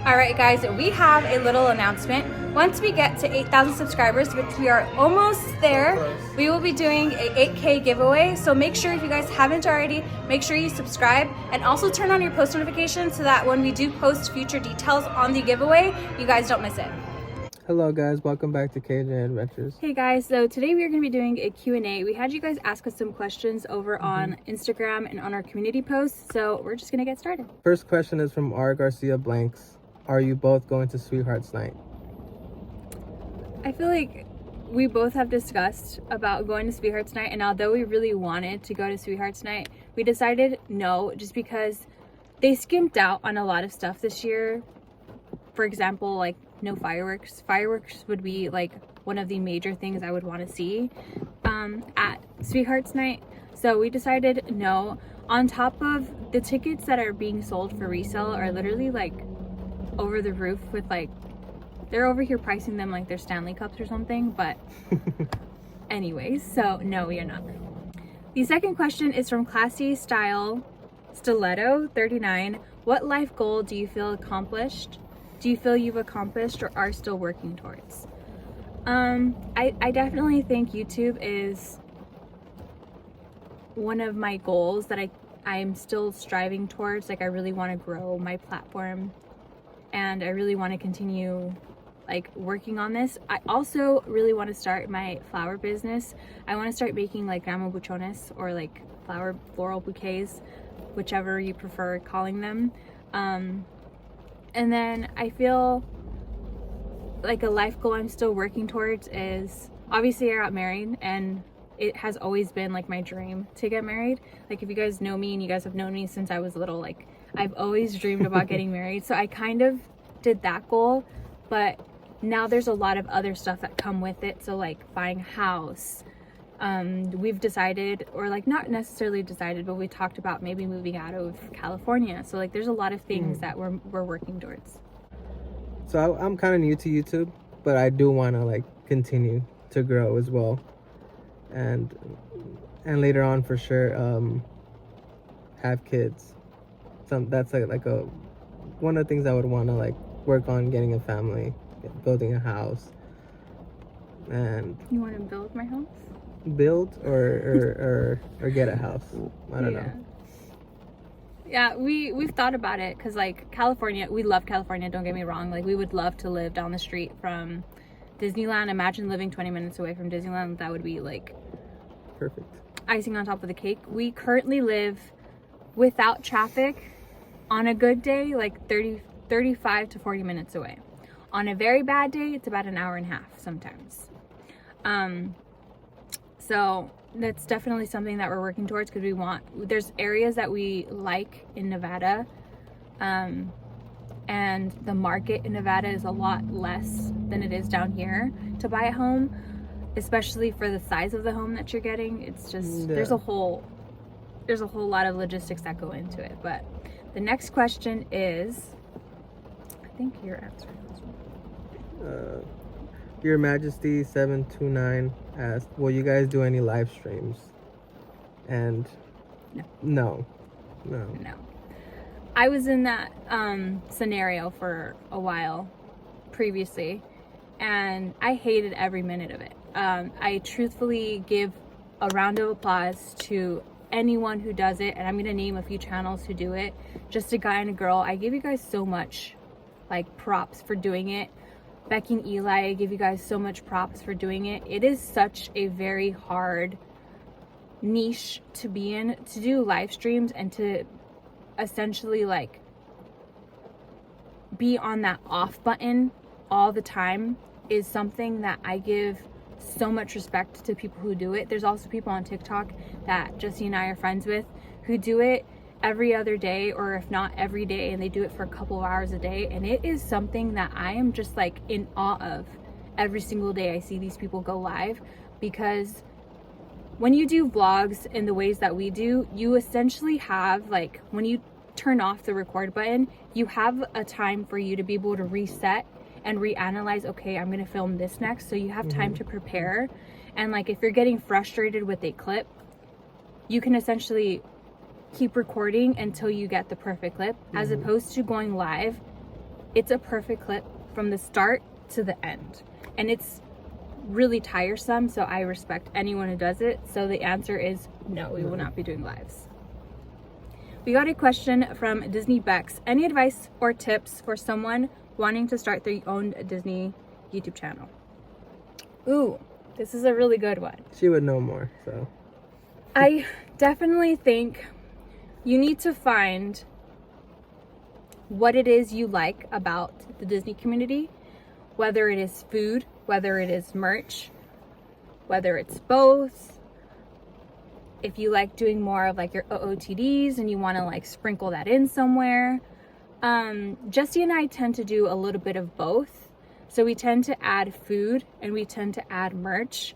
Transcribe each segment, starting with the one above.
All right, guys, we have a little announcement. Once we get to 8,000 subscribers, which we are almost there, we will be doing a 8K giveaway. So make sure, if you guys haven't already, make sure you subscribe and also turn on your post notifications so that when we do post future details on the giveaway, you guys don't miss it. Hello guys, welcome back to KJ Adventures. Hey guys, so today we are going to be doing a Q&A. We had you guys ask us some questions over on Instagram and on our community posts, so we're just going to get started. First question is from R. Garcia Blanks. Are you both going to Sweethearts Night? I feel like we both have discussed about going to Sweethearts Night, and although we really wanted to go to Sweethearts Night, we decided no, just because they skimped out on a lot of stuff this year. For example, like no fireworks. Fireworks would be like one of the major things I would want to see at Sweethearts Night. So we decided no. On top of the tickets that are being sold for resale are literally like over the roof with like, they're over here pricing them like they're Stanley Cups or something, but anyways, so no, we are not. The second question is from Classy Style Stiletto 39. What life goal do you feel accomplished? Do you feel you've accomplished or are still working towards? I definitely think YouTube is one of my goals that I'm still striving towards. Like, I really want to grow my platform and I really want to continue like working on this. I also really want to start my flower business. I want to start making like ramo buchones or like floral bouquets, whichever you prefer calling them. And then I feel like a life goal I'm still working towards is, obviously I got married and it has always been like my dream to get married. Like, if you guys know me and you guys have known me since I was little, like I've always dreamed about getting married. So I kind of did that goal, but now there's a lot of other stuff that come with it. So like buying a house, we've decided, or like not necessarily decided, but we talked about maybe moving out of California. So like there's a lot of things that we're working towards. So I'm kind of new to YouTube, but I do want to like continue to grow as well, and later on for sure have kids. That's like a one of the things I would want to like work on, getting a family, building a house. And you want to build my house? Build or get a house. I don't know. Yeah, we've thought about it because like California, we love California, don't get me wrong. Like, we would love to live down the street from Disneyland. Imagine living 20 minutes away from Disneyland. That would be like perfect, icing on top of the cake. We currently live without traffic on a good day like 35 to 40 minutes away. On a very bad day, it's about an hour and a half sometimes. So that's definitely something that we're working towards, because there's areas that we like in Nevada, and the market in Nevada is a lot less than it is down here to buy a home, especially for the size of the home that you're getting. It's just, there's a whole lot of logistics that go into it. But the next question is, I think you're answering this one. Your Majesty 729 asked, will you guys do any live streams? And no. I was in that scenario for a while previously, and I hated every minute of it. I truthfully give a round of applause to anyone who does it, and I'm gonna name a few channels who do it. Just a guy and a girl. I give you guys so much like props for doing it. Becky and Eli, I give you guys so much props for doing it. It is such a very hard niche to be in, to do live streams and to essentially like be on that off button all the time is something that I give so much respect to people who do it. There's also people on TikTok that Jesse and I are friends with who do it every other day, or if not every day, and they do it for a couple of hours a day, and it is something that I am just like in awe of every single day I see these people go live. Because when you do vlogs in the ways that we do, you essentially have, like, when you turn off the record button, you have a time for you to be able to reset and reanalyze, okay, I'm gonna film this next, so you have time to prepare. And like, if you're getting frustrated with a clip, you can essentially keep recording until you get the perfect clip, as opposed to going live it's a perfect clip from the start to the end. And it's really tiresome, so I respect anyone who does it. So the answer is no, we will not be doing lives. We got a question from Disney Bex. Any advice or tips for someone wanting to start their own Disney YouTube channel? Ooh, this is a really good one. She would know more, so. I definitely think you need to find what it is you like about the Disney community, whether it is food, whether it is merch, whether it's both. If you like doing more of like your OOTDs and you want to like sprinkle that in somewhere. Jesse and I tend to do a little bit of both. So we tend to add food and we tend to add merch.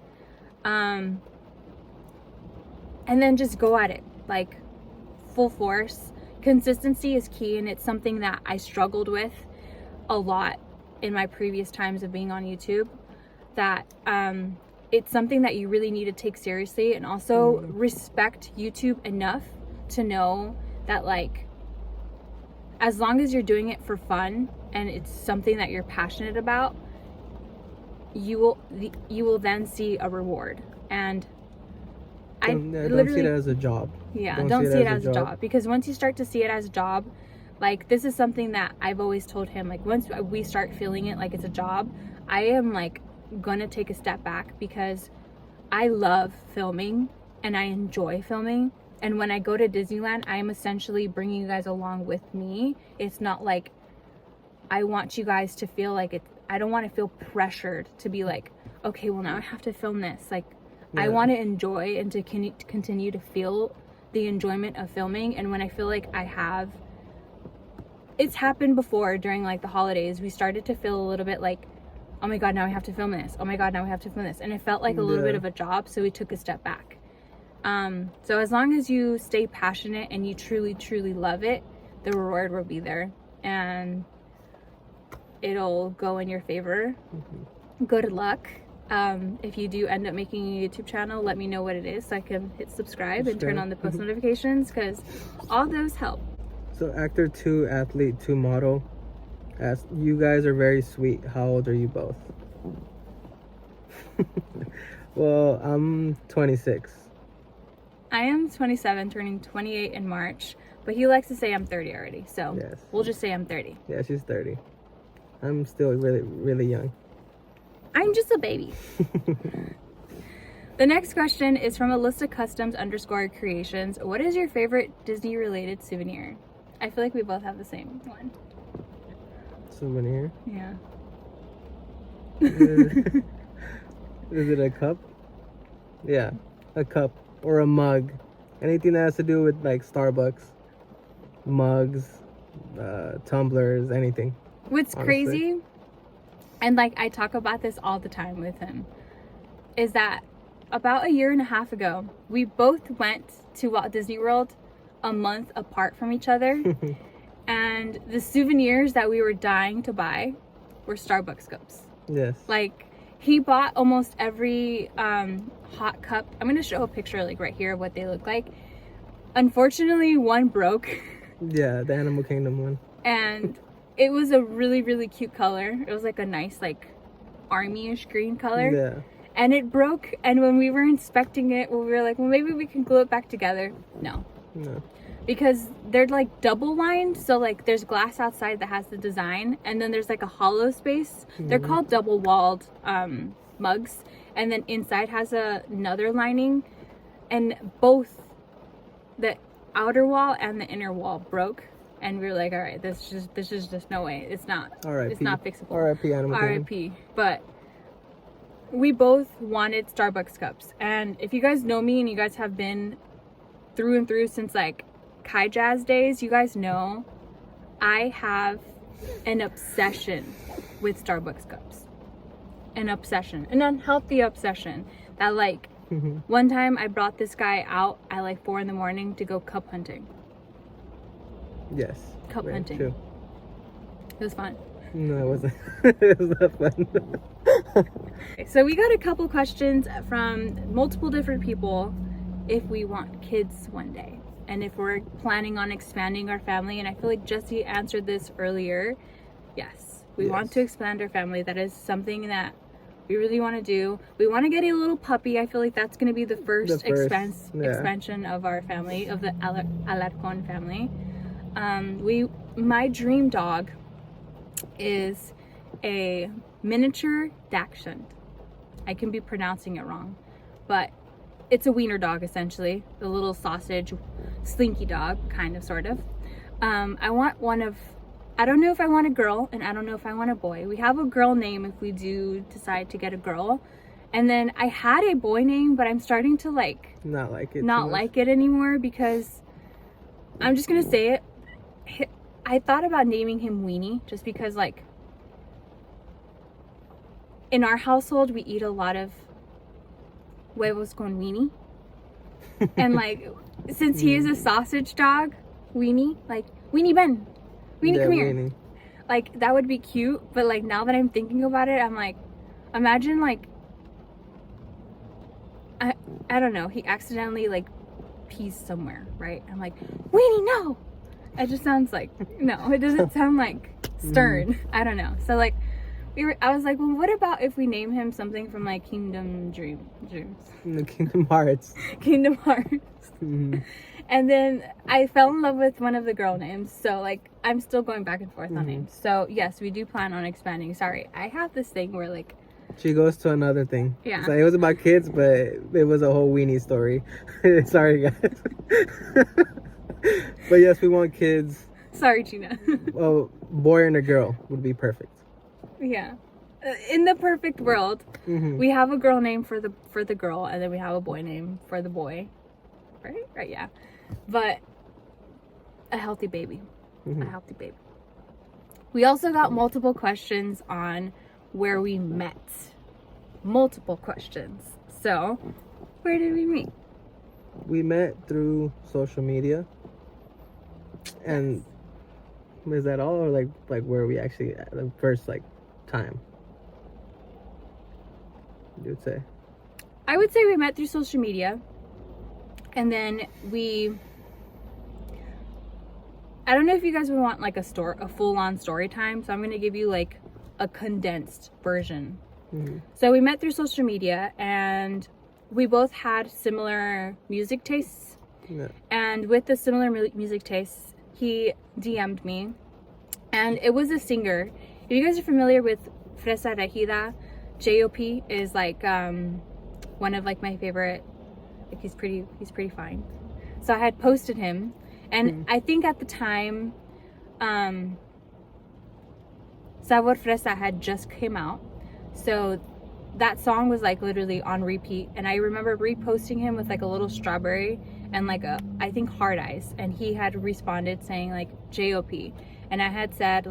And then just go at it like full force. Consistency is key, and it's something that I struggled with a lot in my previous times of being on YouTube. That it's something that you really need to take seriously, and also respect YouTube enough to know that like as long as you're doing it for fun and it's something that you're passionate about, you will then see a reward. And I don't see it as a job. Yeah, don't see it as a job, because once you start to see it as a job, like this is something that I've always told him, like once we start feeling it like it's a job, I am like gonna take a step back, because I love filming and I enjoy filming. And when I go to Disneyland, I am essentially bringing you guys along with me. It's not like I want you guys to feel like it. I don't want to feel pressured to be like, okay, well now I have to film this. Like I want to enjoy and to continue to feel the enjoyment of filming. And when I feel like I have, it's happened before during like the holidays, we started to feel a little bit like, oh my God, now I have to film this. Oh my God, now we have to film this. And it felt like a little bit of a job. So we took a step back. So as long as you stay passionate and you truly, truly love it, the reward will be there and it'll go in your favor. Good luck. If you do end up making a YouTube channel, let me know what it is so I can hit subscribe and turn on the post notifications, because all those help. So actor 2, athlete 2, model. As you guys are very sweet. How old are you both? Well, I'm 26. I am 27, turning 28 in March, but he likes to say I'm 30 already, so yes. We'll just say I'm 30. Yeah, she's 30. I'm still really, really young. I'm just a baby. The next question is from Alyssa Customs _creations. What is your favorite Disney related souvenir? I feel like we both have the same one. Souvenir? Yeah. Is it a cup? Yeah, a cup or a mug. Anything that has to do with like Starbucks. Mugs, tumblers, anything. What's honestly crazy, and like I talk about this all the time with him, is that about a year and a half ago, we both went to Walt Disney World a month apart from each other. And the souvenirs that we were dying to buy were Starbucks cups. Yes. Like he bought almost every hot cup. I'm gonna show a picture like right here of what they look like. Unfortunately, one broke. Yeah, the Animal Kingdom one. And it was a really, really cute color. It was like a nice like army-ish green color. Yeah. And it broke, and when we were inspecting it, we were like, well, maybe we can glue it back together. No. Because they're like double lined, so like there's glass outside that has the design, and then there's like a hollow space. They're called double walled mugs, and then inside has another lining, and both the outer wall and the inner wall broke, and we were like, all right, this is just no way. It's not. It's not fixable. R.I.P. Animal Kingdom. R.I.P. But we both wanted Starbucks cups, and if you guys know me and you guys have been through and through since like Kai Jazz days, you guys know I have an obsession with Starbucks cups. An obsession, an unhealthy obsession that like one time I brought this guy out at like 4 in the morning to go cup hunting. Yes. Cup hunting. True. It was fun. No, it wasn't. It was not fun. So we got a couple questions from multiple different people. If we want kids one day, and if we're planning on expanding our family, and I feel like Jesse answered this earlier. Yes. We want to expand our family. That is something that we really want to do. We want to get a little puppy. I feel like that's going to be the first expansion of our family, of the Alarcon family. My dream dog is a miniature Dachshund. I can be pronouncing it wrong, but it's a wiener dog, essentially. A little sausage, slinky dog, kind of, sort of. I want one of... I don't know if I want a girl, and I don't know if I want a boy. We have a girl name if we do decide to get a girl. And then I had a boy name, but I'm starting to not like it anymore, because I'm just gonna say it. I thought about naming him Weenie, just because in our household we eat a lot of huevos con weenie. And since he is a sausage dog, Weenie, Weenie Ben. Weenie, come here. Weenie. That would be cute, but now that I'm thinking about it, I'm imagine I don't know, he accidentally pees somewhere, right? I'm Weenie, no! It just sounds no, it doesn't sound stern. I don't know. So I was well, what about if we name him something from Kingdom Dreams? The Kingdom Hearts. Kingdom Hearts. Mm-hmm. And then I fell in love with one of the girl names. So I'm still going back and forth on names. So yes, we do plan on expanding. Sorry, I have this thing where she goes to another thing. Yeah. So it was about kids, but it was a whole weenie story. Sorry, guys. But yes, we want kids. Sorry, Gina. Well, boy and a girl would be perfect. Yeah. In the perfect world, we have a girl name for the girl, and then we have a boy name for the boy. Right, yeah. But a healthy baby. A healthy baby. We also got multiple questions on where we met. Multiple questions. So, where did we meet? We met through social media. And is that all, or where we actually the first time? You would say? I would say we met through social media. And then I don't know if you guys would want a full-on story time, so I'm going to give you a condensed version. So we met through social media, and we both had similar music tastes. Yeah. And with the similar music tastes, he DM'd me, and it was a singer. If you guys are familiar with Fresa Regida, J.O.P. is one of my favorite. He's pretty fine. So I had posted him, and I think at the time Sabor Fresa had just came out, so that song was literally on repeat, and I remember reposting him with a little strawberry and I think hard eyes, and he had responded saying J.O.P. and I had said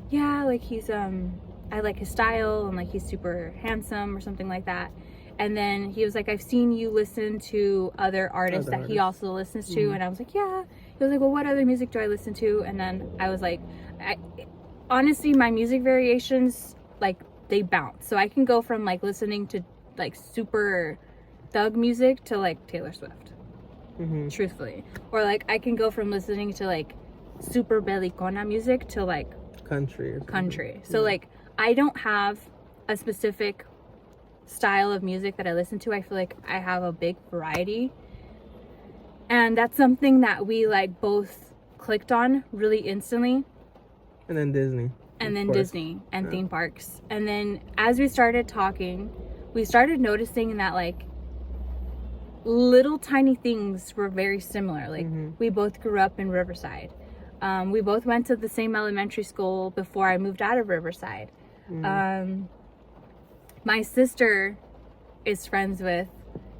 yeah, he's I like his style, and he's super handsome or something like that. And then he was I've seen you listen to other artists he also listens to. And I was yeah. He was well, what other music do I listen to? And then I was honestly, my music variations, they bounce. So I can go from listening to super thug music to Taylor Swift. Truthfully. Or I can go from listening to super belicona music to country. So I don't have a specific style of music that I listen to. I feel I have a big variety, and that's something that we both clicked on really instantly. And then Disney and theme parks. And then as we started talking, we started noticing that little tiny things were very similar. We both grew up in Riverside. We both went to the same elementary school before I moved out of Riverside. My sister is friends with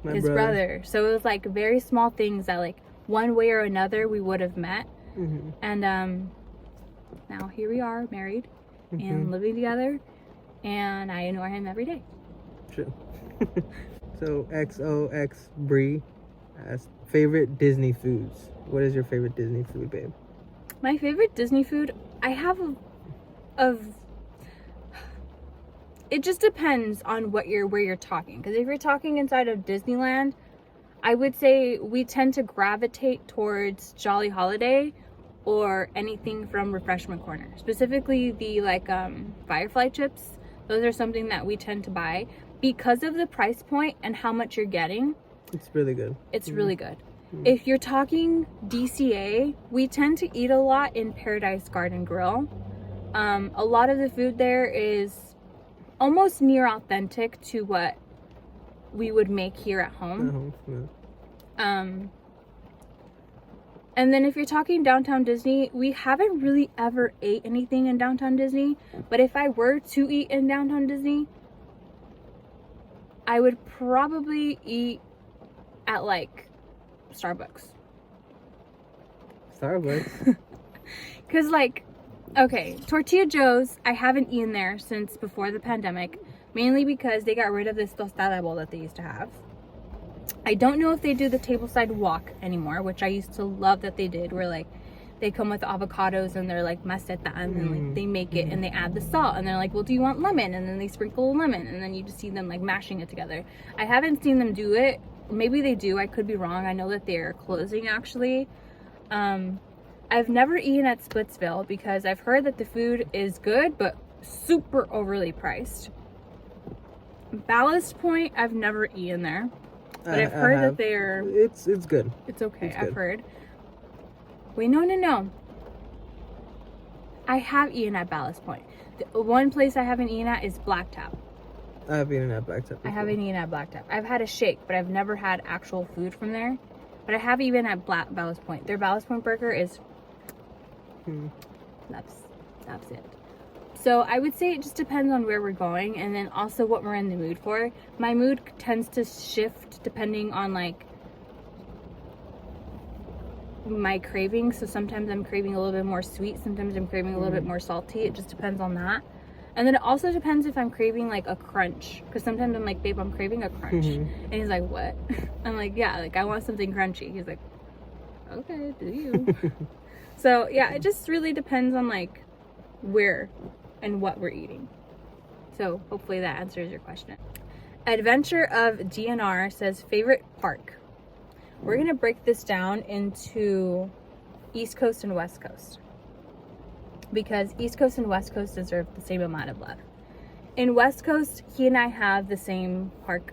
his brother. So it was very small things that one way or another we would have met. And now here we are, married and living together, and I annoy him every day. True. So XOX Bree asks, favorite Disney foods. What is your favorite Disney food, babe? My favorite Disney food, I have it just depends on where you're talking. Because if you're talking inside of Disneyland, I would say we tend to gravitate towards Jolly Holiday or anything from Refreshment Corner. Specifically the like Firefly chips. Those are something that we tend to buy because of the price point and how much you're getting. It's really good. It's really good. If you're talking DCA, we tend to eat a lot in Paradise Garden Grill. A lot of the food there is almost near authentic to what we would make here at home. And then if you're talking Downtown Disney, we haven't really ever ate anything in Downtown Disney. But if I were to eat in Downtown Disney, I would probably eat at like Starbucks. Because like, okay, Tortilla Joe's, I haven't eaten there since before the pandemic, mainly because they got rid of this tostada bowl that they used to have. I don't know if they do the tableside walk anymore, which I used to love that they did, where like they come with avocados and they're like maceta, and then like they make it and they add the salt, and they're like, well, do you want lemon? And then they sprinkle lemon, and then you just see them like mashing it together. I haven't seen them do it. Maybe they do, I could be wrong. I know that they're closing actually. I've never eaten at Splitsville because I've heard that the food is good but super overly priced. Ballast Point, I've never eaten there, but I've heard that they're it's good. It's okay. I've heard. Wait, no, I have eaten at Ballast Point. The one place I haven't eaten at is Black Tap. I have eaten at Black Tap before. I haven't eaten at Black Tap. I've had a shake, but I've never had actual food from there. But I have eaten at Ballast Point. Their Ballast Point burger is... That's it. So I would say it just depends on where we're going, and then also what we're in the mood for. My mood tends to shift depending on like my cravings. So sometimes I'm craving a little bit more sweet. Sometimes I'm craving a little bit more salty. It just depends on that. And then it also depends if I'm craving like a crunch, because sometimes I'm like, babe, I'm craving a crunch. And he's like, what? I'm like, yeah, like I want something crunchy. He's like, okay, do you? So yeah, it just really depends on like where and what we're eating. So hopefully that answers your question. Adventure of DNR says favorite park. We're gonna break this down into East Coast and West Coast, because East Coast and West Coast deserve the same amount of love. In West Coast, he and I have the same park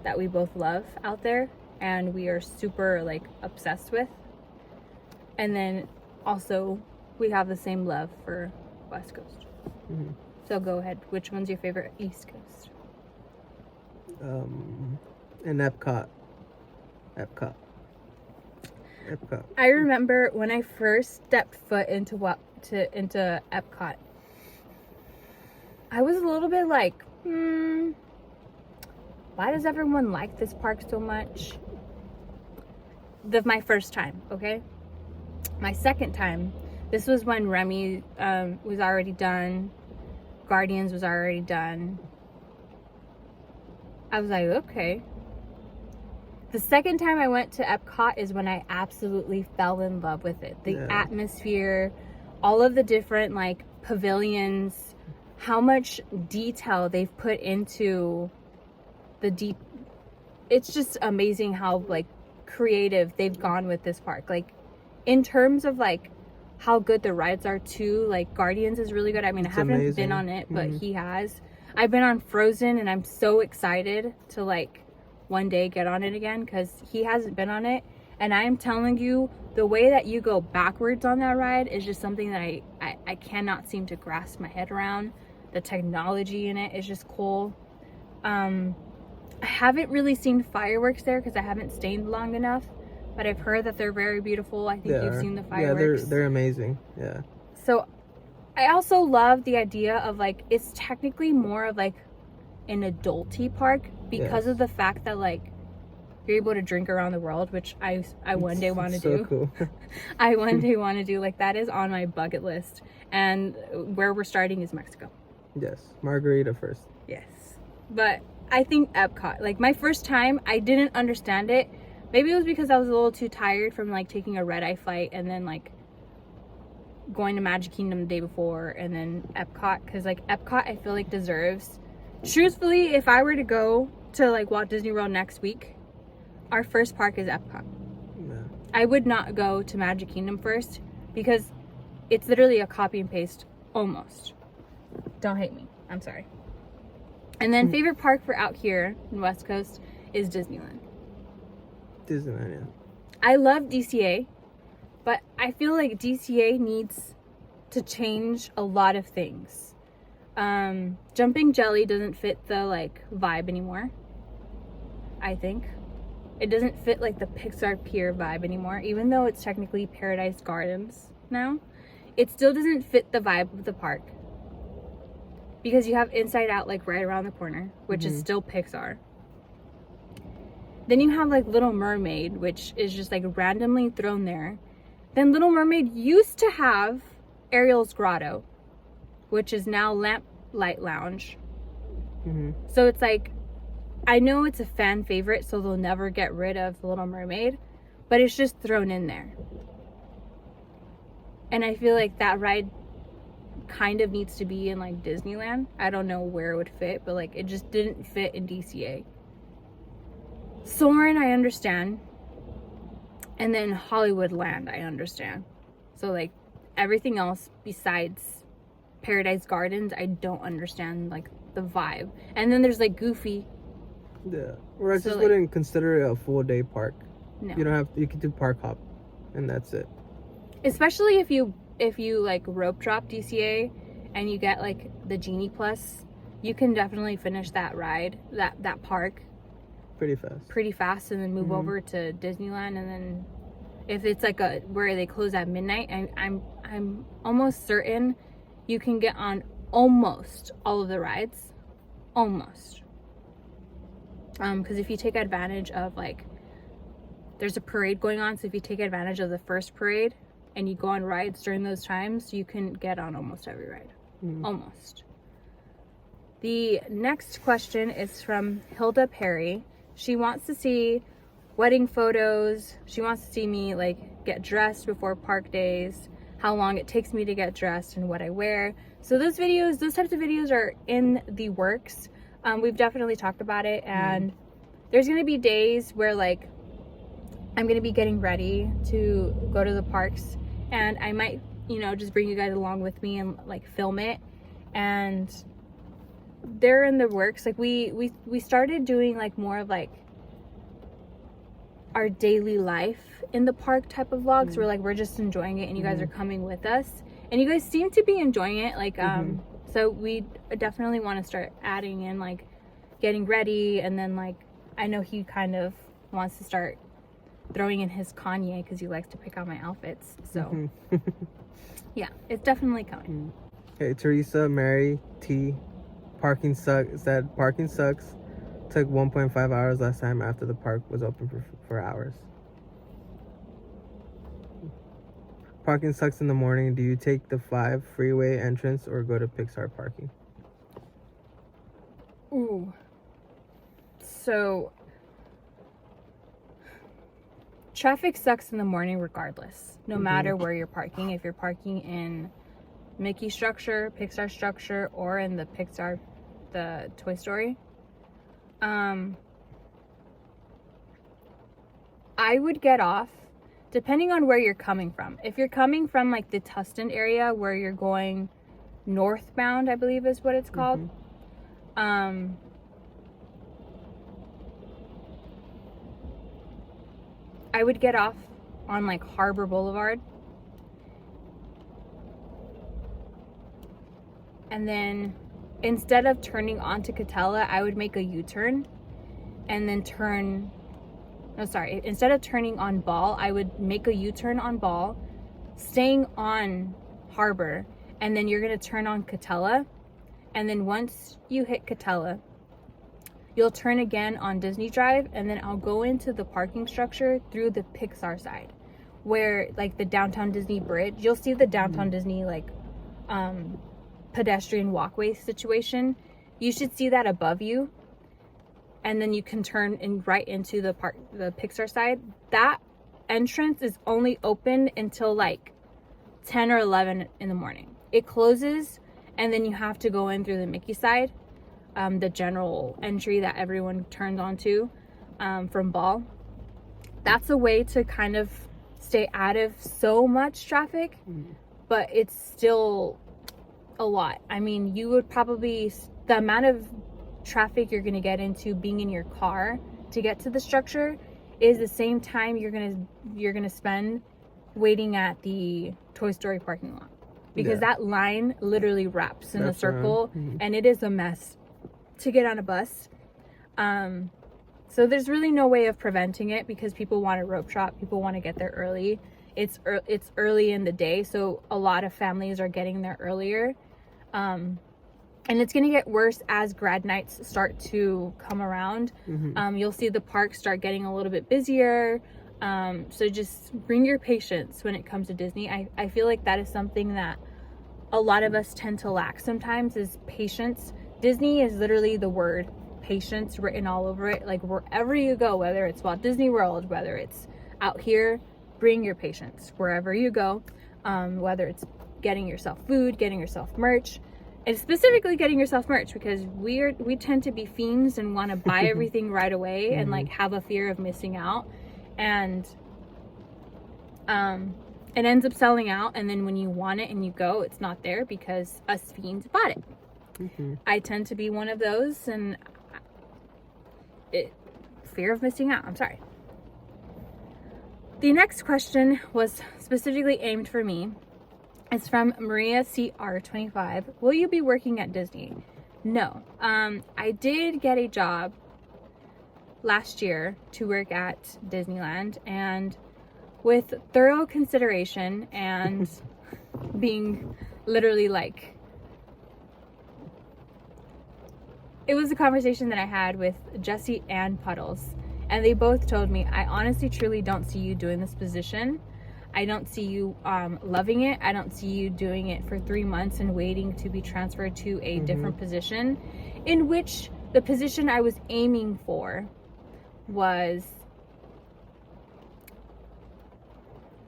that we both love out there, and we are super like obsessed with. And then also we have the same love for West Coast. So go ahead, which one's your favorite East Coast? And Epcot. I remember when I first stepped foot into Epcot, I was a little bit like, why does everyone like this park so much? My first time, okay? My second time, this was when Remy was already done, Guardians was already done. I was like, okay. The second time I went to Epcot is when I absolutely fell in love with it. The atmosphere, all of the different like pavilions, how much detail they've put into the deep. It's just amazing how like creative they've gone with this park. Like in terms of like how good the rides are too, like Guardians is really good. I mean, I haven't been on it, but he has. I've been on Frozen and I'm so excited to like one day get on it again, because he hasn't been on it. And I am telling you, the way that you go backwards on that ride is just something that I cannot seem to grasp my head around. The technology in it is just cool. I haven't really seen fireworks there because I haven't stayed long enough, but I've heard that they're very beautiful. I think you've seen the fireworks. Yeah, they're amazing. Yeah. So I also love the idea of like, it's technically more of like an adulty park, because of the fact that like you're able to drink around the world, which I one day want to do. Cool. I one day want to do. Like that is on my bucket list. And where we're starting is Mexico. Yes, margarita first. Yes, but I think Epcot, like my first time, I didn't understand it. Maybe it was because I was a little too tired from like taking a red-eye flight and then like going to Magic Kingdom the day before, and then Epcot, because like Epcot I feel like deserves, truthfully, if I were to go to like Walt Disney World next week, our first park is Epcot. I would not go to Magic Kingdom first, because it's literally a copy and paste almost. Don't hate me. I'm sorry. And then favorite park for out here in West Coast is Disneyland. Disneyland, yeah. I love DCA, but I feel like DCA needs to change a lot of things. Jumping Jelly doesn't fit the like vibe anymore. I think it doesn't fit like the Pixar Pier vibe anymore, even though it's technically Paradise Gardens now. It still doesn't fit the vibe of the park because you have Inside Out like right around the corner, which is still Pixar. Then you have like Little Mermaid, which is just like randomly thrown there. Then Little Mermaid used to have Ariel's Grotto, which is now Lamplight Lounge. So it's like, I know it's a fan favorite, so they'll never get rid of the Little Mermaid, but it's just thrown in there. And I feel like that ride kind of needs to be in like Disneyland. I don't know where it would fit, but like it just didn't fit in DCA. Soarin', I understand. And then Hollywoodland, I understand. So like everything else besides Paradise Gardens, I don't understand like the vibe. And then there's like Goofy. Yeah, or I So, just like, wouldn't consider it a full day park. No. You don't have. You can do park hop, and that's it. Especially if you like rope drop DCA and you get like the Genie Plus, you can definitely finish that ride, that park Pretty fast. and then move over to Disneyland. And then if it's like a where they close at midnight, I'm almost certain you can get on almost all of the rides, almost. Because if you take advantage of like, there's a parade going on, so if you take advantage of the first parade and you go on rides during those times, you can get on almost every ride. Almost. The next question is from Hilda Perry. She wants to see wedding photos. She wants to see me like get dressed before park days, how long it takes me to get dressed, and what I wear. So those types of videos are in the works. We've definitely talked about it, and there's gonna be days where like I'm gonna be getting ready to go to the parks, and I might, just bring you guys along with me and like film it. And they're in the works. Like we started doing like more of like our daily life in the park type of vlogs where like we're just enjoying it and you guys are coming with us, and you guys seem to be enjoying it. Like so we definitely want to start adding in like getting ready, and then like I know he kind of wants to start throwing in his Kanye because he likes to pick out my outfits. So yeah, it's definitely coming. Okay, Teresa Mary T. Parking sucks. Said parking sucks. Took 1.5 hours last time after the park was open for hours. Parking sucks in the morning. Do you take the 5 freeway entrance or go to Pixar parking? Ooh. So traffic sucks in the morning regardless, no matter where you're parking. If you're parking in Mickey structure, Pixar structure, or in the Toy Story. I would get off depending on where you're coming from. If you're coming from like the Tustin area where you're going northbound, I believe is what it's called. I would get off on like Harbor Boulevard. And then instead of turning onto Catella, I would make a U-turn and then instead of turning on Ball, I would make a U-turn on Ball, staying on Harbor, and then you're gonna turn on Catella. And then once you hit Catella, you'll turn again on Disney Drive, and then I'll go into the parking structure through the Pixar side, where like the Downtown Disney Bridge, you'll see the Downtown Disney like pedestrian walkway situation. You should see that above you, and then you can turn right into the Pixar side. That entrance is only open until like 10 or 11 in the morning. It closes, and then you have to go in through the Mickey side, the general entry that everyone turns onto from Ball. That's a way to kind of stay out of so much traffic, but it's still a lot. I mean, you would probably, the amount of traffic you're going to get into being in your car to get to the structure is the same time you're going to spend waiting at the Toy Story parking lot, because that line literally wraps in a circle and it is a mess to get on a bus. So there's really no way of preventing it, because people want to rope shop, people want to get there early. It's early in the day, so a lot of families are getting there earlier. And it's going to get worse as grad nights start to come around. You'll see the parks start getting a little bit busier. So just bring your patience when it comes to Disney. I feel like that is something that a lot of us tend to lack sometimes, is patience. Disney is literally the word patience written all over it. Like, wherever you go, whether it's Walt Disney World, whether it's out here, bring your patience wherever you go. Whether it's getting yourself food, getting yourself merch, and specifically getting yourself merch, because we tend to be fiends and want to buy everything right away and like have a fear of missing out, and it ends up selling out, and then when you want it and you go, it's not there because us fiends bought it. I tend to be one of those, and fear of missing out. I'm sorry. The next question was specifically aimed for me. It's from Maria CR25. Will you be working at Disney? No. I did get a job last year to work at Disneyland, and with thorough consideration and being literally like, it was a conversation that I had with Jesse and Puddles, and they both told me, I honestly truly don't see you doing this position. I don't see you loving it. I don't see you doing it for 3 months and waiting to be transferred to a different position, in which the position I was aiming for was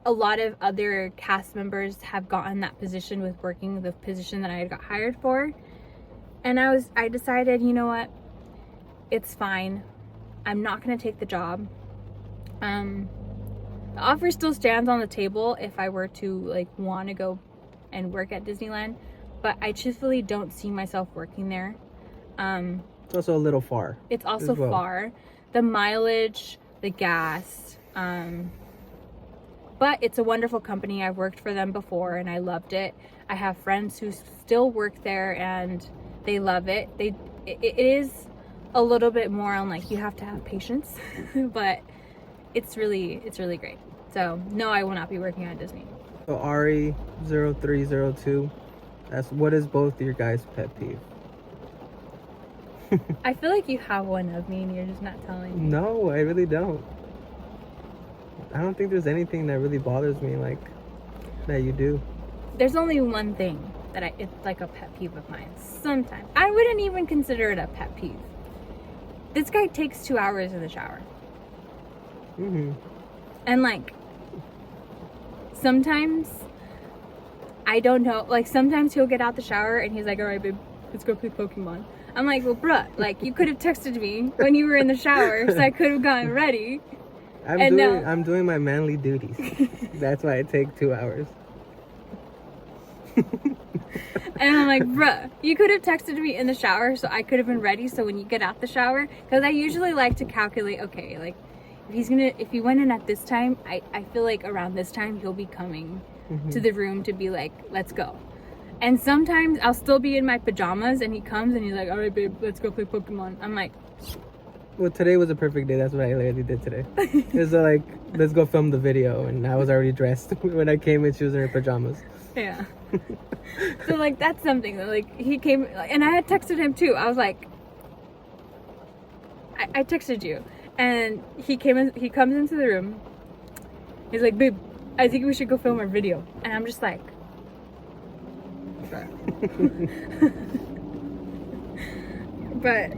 a lot of other cast members have gotten that position with working the position that I had got hired for. And I decided, you know what, it's fine. I'm not going to take the job. The offer still stands on the table if I were to like want to go and work at Disneyland, but I truthfully don't see myself working there. It's also a little far. It's also far. The mileage, the gas, but it's a wonderful company. I've worked for them before and I loved it. I have friends who still work there and they love it. It is a little bit more on like, you have to have patience, but it's really great. So no, I will not be working at Disney. So Ari0302, what is both your guys' pet peeve? I feel like you have one of me and you're just not telling me. No, I really don't. I don't think there's anything that really bothers me like that you do. There's only one thing that it's like a pet peeve of mine. Sometimes I wouldn't even consider it a pet peeve. This guy takes 2 hours in the shower. And like, sometimes I don't know, like sometimes he'll get out the shower and he's like, all right babe, let's go play Pokemon. I'm like, well bruh, like you could have texted me when you were in the shower so I could have gotten ready. I'm doing my manly duties. That's why it takes 2 hours. And I'm like, bruh, you could have texted me in the shower so I could have been ready so when you get out the shower, because I usually like to calculate, okay, like if he went in at this time, I feel like around this time he'll be coming to the room to be like, let's go. And sometimes I'll still be in my pajamas and he comes and he's like, all right babe, let's go play Pokemon. I'm like, well, today was a perfect day. That's what I literally did today. It was like, let's go film the video, and I was already dressed. When I came in, she was in her pajamas. Yeah. So like, that's something that like he came, and I had texted him too. I was like, I texted you, and he comes into the room. He's like, babe, I think we should go film our video. And I'm just like, but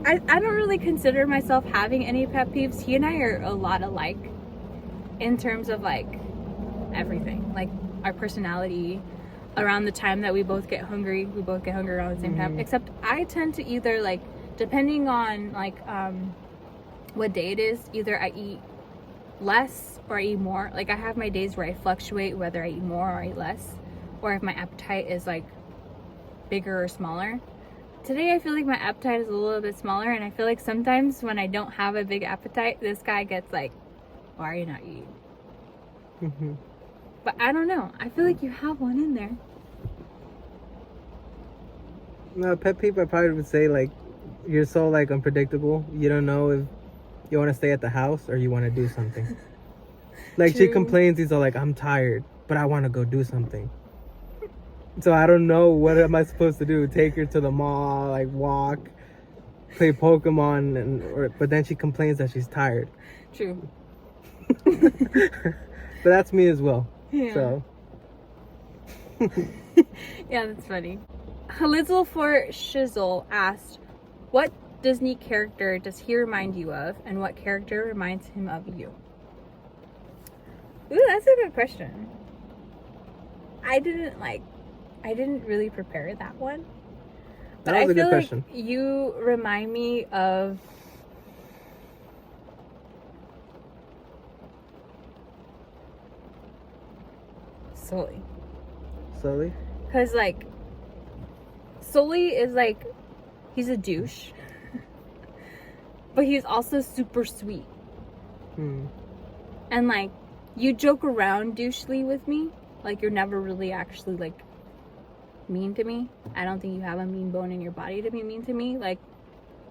I don't really consider myself having any pet peeves. He and I are a lot alike in terms of like everything, like our personality. Around the time that we both get hungry around the same time, except I tend to either like, depending on like what day it is, either I eat less or I eat more. Like, I have my days where I fluctuate whether I eat more or I eat less, or if my appetite is like bigger or smaller. Today I feel like my appetite is a little bit smaller, and I feel like sometimes when I don't have a big appetite, this guy gets like, why are you not eating? Mm-hmm. But I don't know. I feel like you have one in there. No, pet peeve I probably would say, like, you're so like unpredictable. You don't know if you want to stay at the house or you want to do something. Like, she True. complains, he's all like, I'm tired, but I want to go do something. So I don't know, what am I supposed to do? Take her to the mall, like walk, play Pokemon, but then she complains that she's tired. True. But that's me as well. Yeah. So Yeah, that's funny. Halizzle for Shizzle asked, what Disney character does he remind you of, and what character reminds him of you? Ooh, that's a good question. I didn't really prepare that one. But that was I a good feel question. like you remind me of Sully. Sully? Because, like, Sully is like, he's a douche. But he's also super sweet. And, like, you joke around douchely with me. Like, you're never really actually, like, mean to me. I don't think you have a mean bone in your body to be mean to me. Like,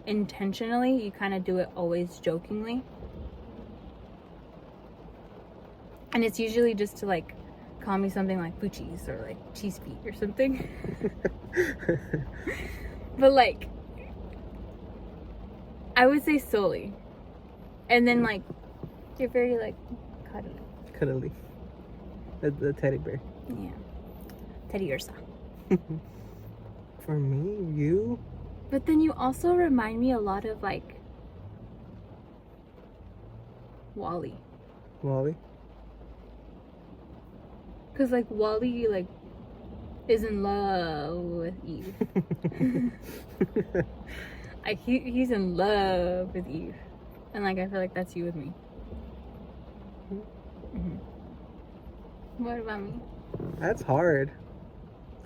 intentionally, you kind of do it always jokingly. And it's usually just to, like, call me something like poochies or, like, cheese feet or something. But, like, I would say Sully. And then, like, you're very, like, cuddly. Cuddly. The teddy bear. Yeah. Teddy Ursa. For me, you? But then you also remind me a lot of, like, Wally. Wally? Because, like, Wally, like, is in love with Eve. Like, he's in love with Eve. And, like, I feel like that's you with me. Mm-hmm. What about me? That's hard.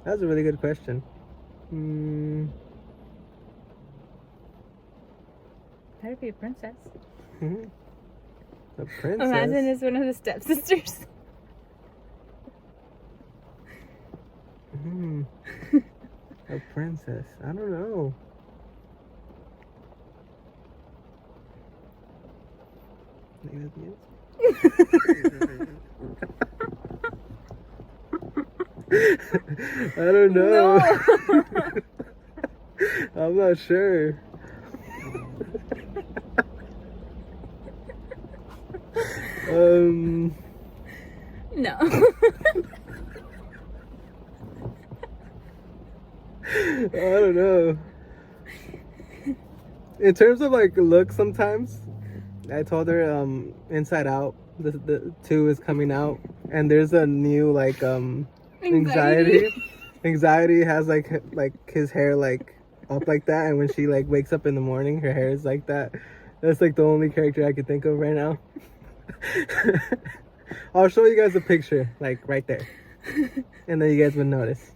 That was a really good question. Better be a princess. A princess? Imagine it's one of the stepsisters. A princess. I don't know. I don't know. No. I'm not sure. No. I don't know. In terms of like look, sometimes I told her Inside Out, the 2 is coming out, and there's a new like anxiety has like his hair like up like that, and when she like wakes up in the morning, her hair is like that. That's like the only character I can think of right now. I'll show you guys a picture like right there, and then you guys would notice.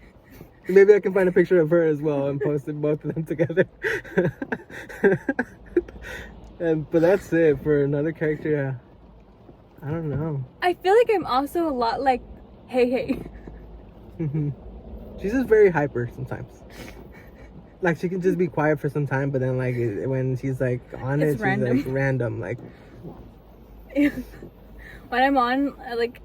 Maybe I can find a picture of her as well and post both of them together. But that's it. For another character, I don't know. I feel like I'm also a lot like Hey. She's just very hyper sometimes. Like, she can just be quiet for some time, but then like when she's like on It's she's random. like random. Like, when I'm on, like,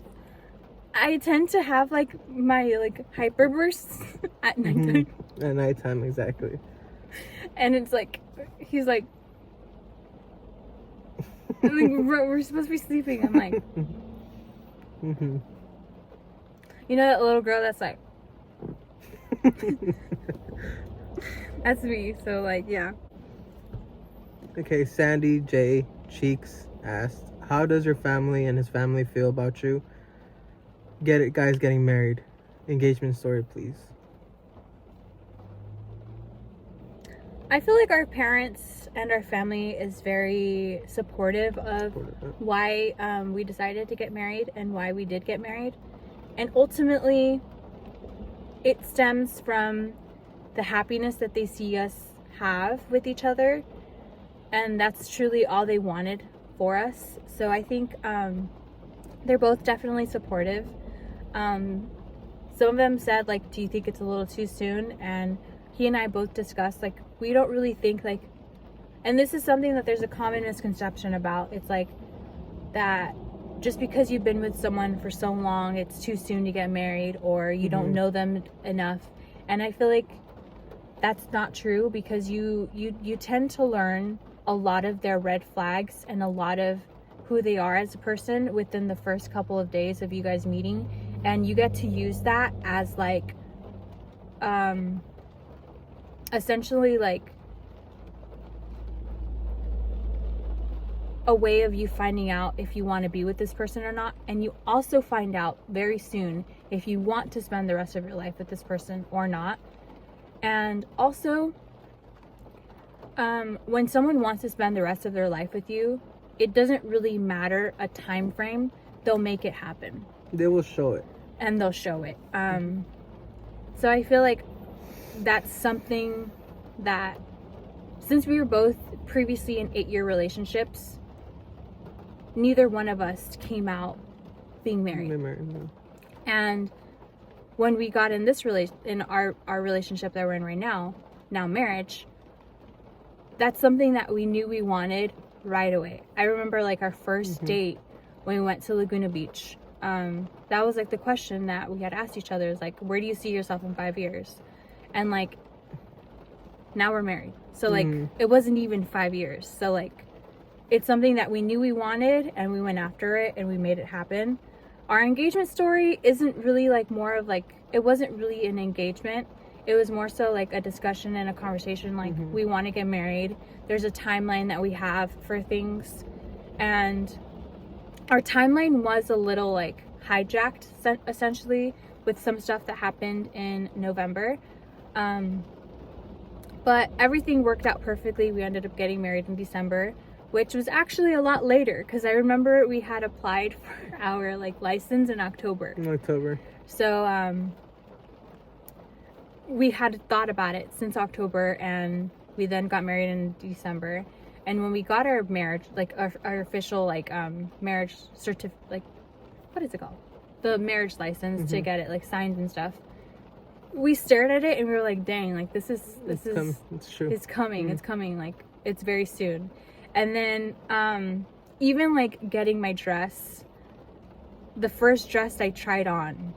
I tend to have like my like hyper bursts at nighttime. At nighttime, exactly. And it's like, he's like, we're supposed to be sleeping. I'm like, you know that little girl that's like, that's me. So like, yeah. Okay, Sandy J Cheeks asked, how does your family and his family feel about you? Guys getting married. Engagement story, please. I feel like our parents and our family is very supportive of why we decided to get married and why we did get married. And ultimately, it stems from the happiness that they see us have with each other. And that's truly all they wanted for us. So I think they're both definitely supportive. Some of them said, like, do you think it's a little too soon? And he and I both discussed, like, we don't really think, like, and this is something that there's a common misconception about. It's like that just because you've been with someone for so long, it's too soon to get married, or you don't know them enough. And I feel like that's not true, because you tend to learn a lot of their red flags and a lot of who they are as a person within the first couple of days of you guys meeting, and you get to use that as like essentially like a way of you finding out if you want to be with this person or not. And you also find out very soon if you want to spend the rest of your life with this person or not. And also, when someone wants to spend the rest of their life with you, it doesn't really matter a time frame. They'll make it happen. They will show it. And they'll show it. So I feel like that's something that, since we were both previously in 8-year relationships, neither one of us came out being married. No. And when we got in this in our relationship that we're in right now marriage, that's something that we knew we wanted right away. I remember like our first date when we went to Laguna Beach. That was like the question that we had asked each other, is like, where do you see yourself in 5 years? And like, now we're married. So like, it wasn't even 5 years. So like, it's something that we knew we wanted, and we went after it and we made it happen. Our engagement story isn't really like more of like, it wasn't really an engagement. It was more so like a discussion and a conversation. Like, we want to get married. There's a timeline that we have for things. And our timeline was a little like hijacked essentially with some stuff that happened in November. But everything worked out perfectly. We ended up getting married in December, which was actually a lot later, because I remember we had applied for our like license in October. So we had thought about it since October, and we then got married in December. And when we got our marriage, like our official like marriage certificate, like, what is it called? The marriage license, to get it like signed and stuff. We stared at it and we were like, dang, like it's true. It's coming. It's coming. Like, it's very soon. And then even like getting my dress, the first dress I tried on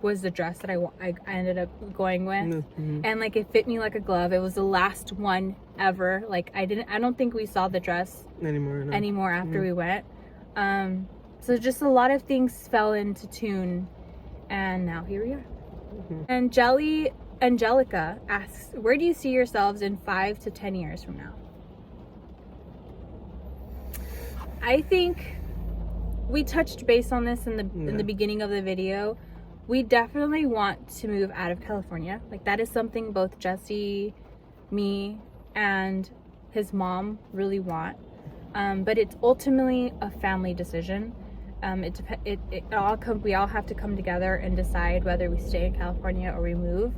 was the dress that I ended up going with. And like, it fit me like a glove. It was the last one ever. Like, I don't think we saw the dress anymore after we went. So just a lot of things fell into tune, and now here we are. And Angelica asks, where do you see yourselves in 5 to 10 years from now? I think we touched base on this in the beginning of the video. We definitely want to move out of California. Like, that is something both Jesse, me, and his mom really want. But it's ultimately a family decision. We all have to come together and decide whether we stay in California or we move.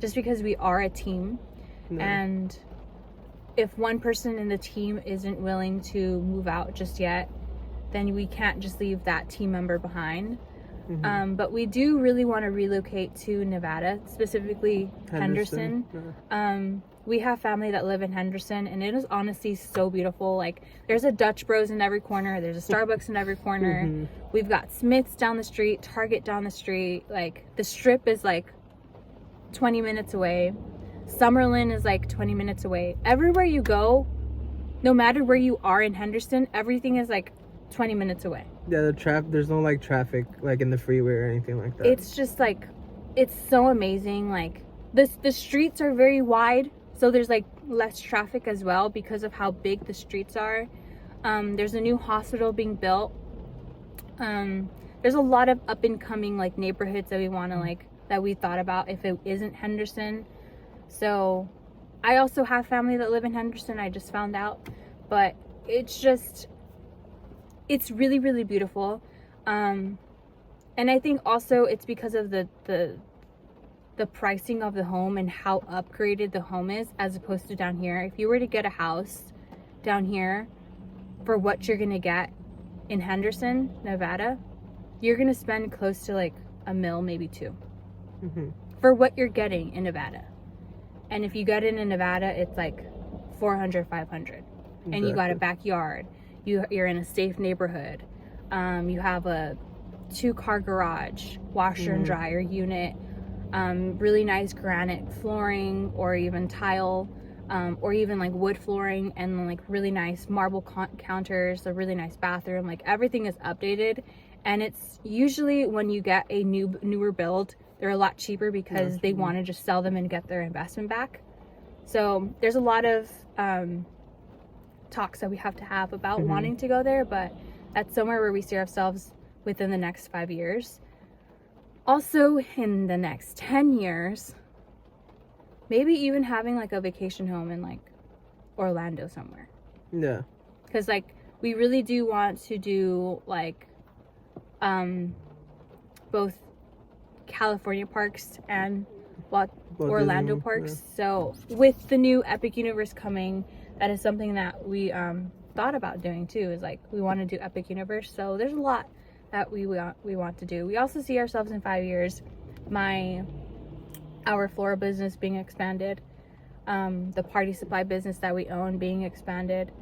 Just because we are a team. And if one person in the team isn't willing to move out just yet, then we can't just leave that team member behind. But we do really want to relocate to Nevada, specifically Henderson. We have family that live in Henderson, and it is honestly so beautiful. Like, there's a Dutch Bros in every corner. There's a Starbucks in every corner. We've got Smith's down the street, Target down the street. Like, the Strip is like 20 minutes away. Summerlin is like 20 minutes away. Everywhere you go, no matter where you are in Henderson, everything is like 20 minutes away. Yeah, there's no like traffic like in the freeway or anything like that. It's just like, it's so amazing. Like, the streets are very wide, so there's like less traffic as well because of how big the streets are. There's a new hospital being built. There's a lot of up and coming like neighborhoods that we want to that we thought about if it isn't Henderson. So I also have family that live in Henderson. I just found out, but it's really, really beautiful. And I think also it's because of the pricing of the home and how upgraded the home is as opposed to down here. If you were to get a house down here for what you're gonna get in Henderson, Nevada, you're gonna spend close to like $1 million, maybe $2 million for what you're getting in Nevada. And if you get it in Nevada, it's like 400, 500. And you got a backyard. You're in a safe neighborhood. You have a 2-car garage, washer and dryer unit, really nice granite flooring or even tile, or even like wood flooring, and like really nice marble counters, a really nice bathroom. Like everything is updated. And it's usually when you get a newer build, they're a lot cheaper because they want to just sell them and get their investment back. So there's a lot of talks that we have to have about wanting to go there, but that's somewhere where we see ourselves within the next 5 years. Also in the next 10 years, maybe even having like a vacation home in like Orlando somewhere. Yeah. Because like we really do want to do like both California parks and Orlando Disney, parks. Yeah. So with the new Epic Universe coming, that is something that we thought about doing too, is like we want to do Epic Universe. So there's a lot that we want to do. We also see ourselves in 5 years, our floral business being expanded, the party supply business that we own being expanded.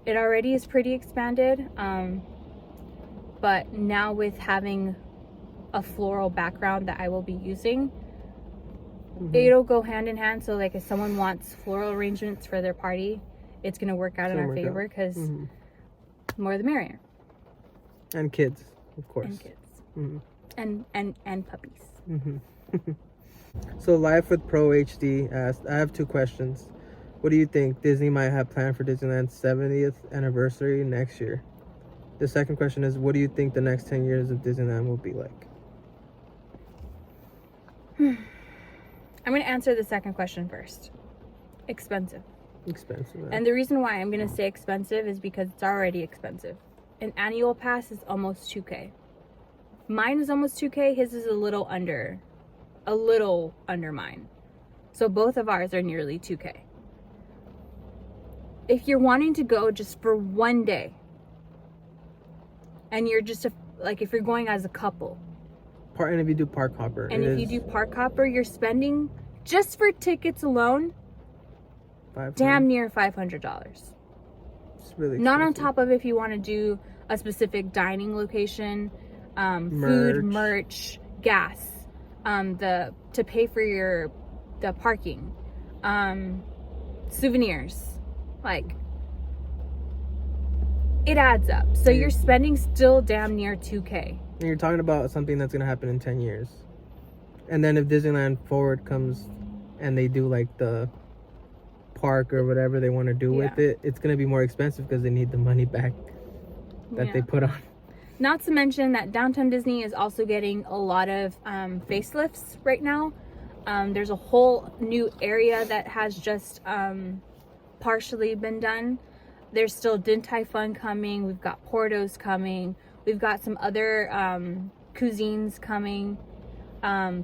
It already is pretty expanded, but now with having a floral background that I will be using, it'll go hand in hand. So like if someone wants floral arrangements for their party, it's gonna work out in our favor, because more the merrier. And kids, of course. And kids. And puppies. So Life with Pro HD asked, I have 2 questions. What do you think Disney might have planned for Disneyland's 70th anniversary next year? The second question is, what do you think the next 10 years of Disneyland will be like? I'm going to answer the second question first. Expensive. Expensive. And the reason why I'm going to say expensive is because it's already expensive. An annual pass is almost $2,000. Mine is almost $2,000. His is a little under mine. So both of ours are nearly $2,000. If you're wanting to go just for one day, and you're just if you're going as a couple, And if you do Park Hopper, and if you do Park Hopper, you're spending just for tickets alone damn near $500. It's really expensive. Not on top of if you want to do a specific dining location, food, merch, gas, to pay for the parking, souvenirs, like it adds up. So you're spending still damn near $2,000. And you're talking about something that's gonna happen in 10 years. And then if Disneyland Forward comes and they do like the park or whatever they want to do with it, it's gonna be more expensive because they need the money back that they put on. Not to mention that Downtown Disney is also getting a lot of facelifts right now. There's a whole new area that has just partially been done. There's still Din Tai Fung coming. We've got Portos coming. We've got some other cuisines coming.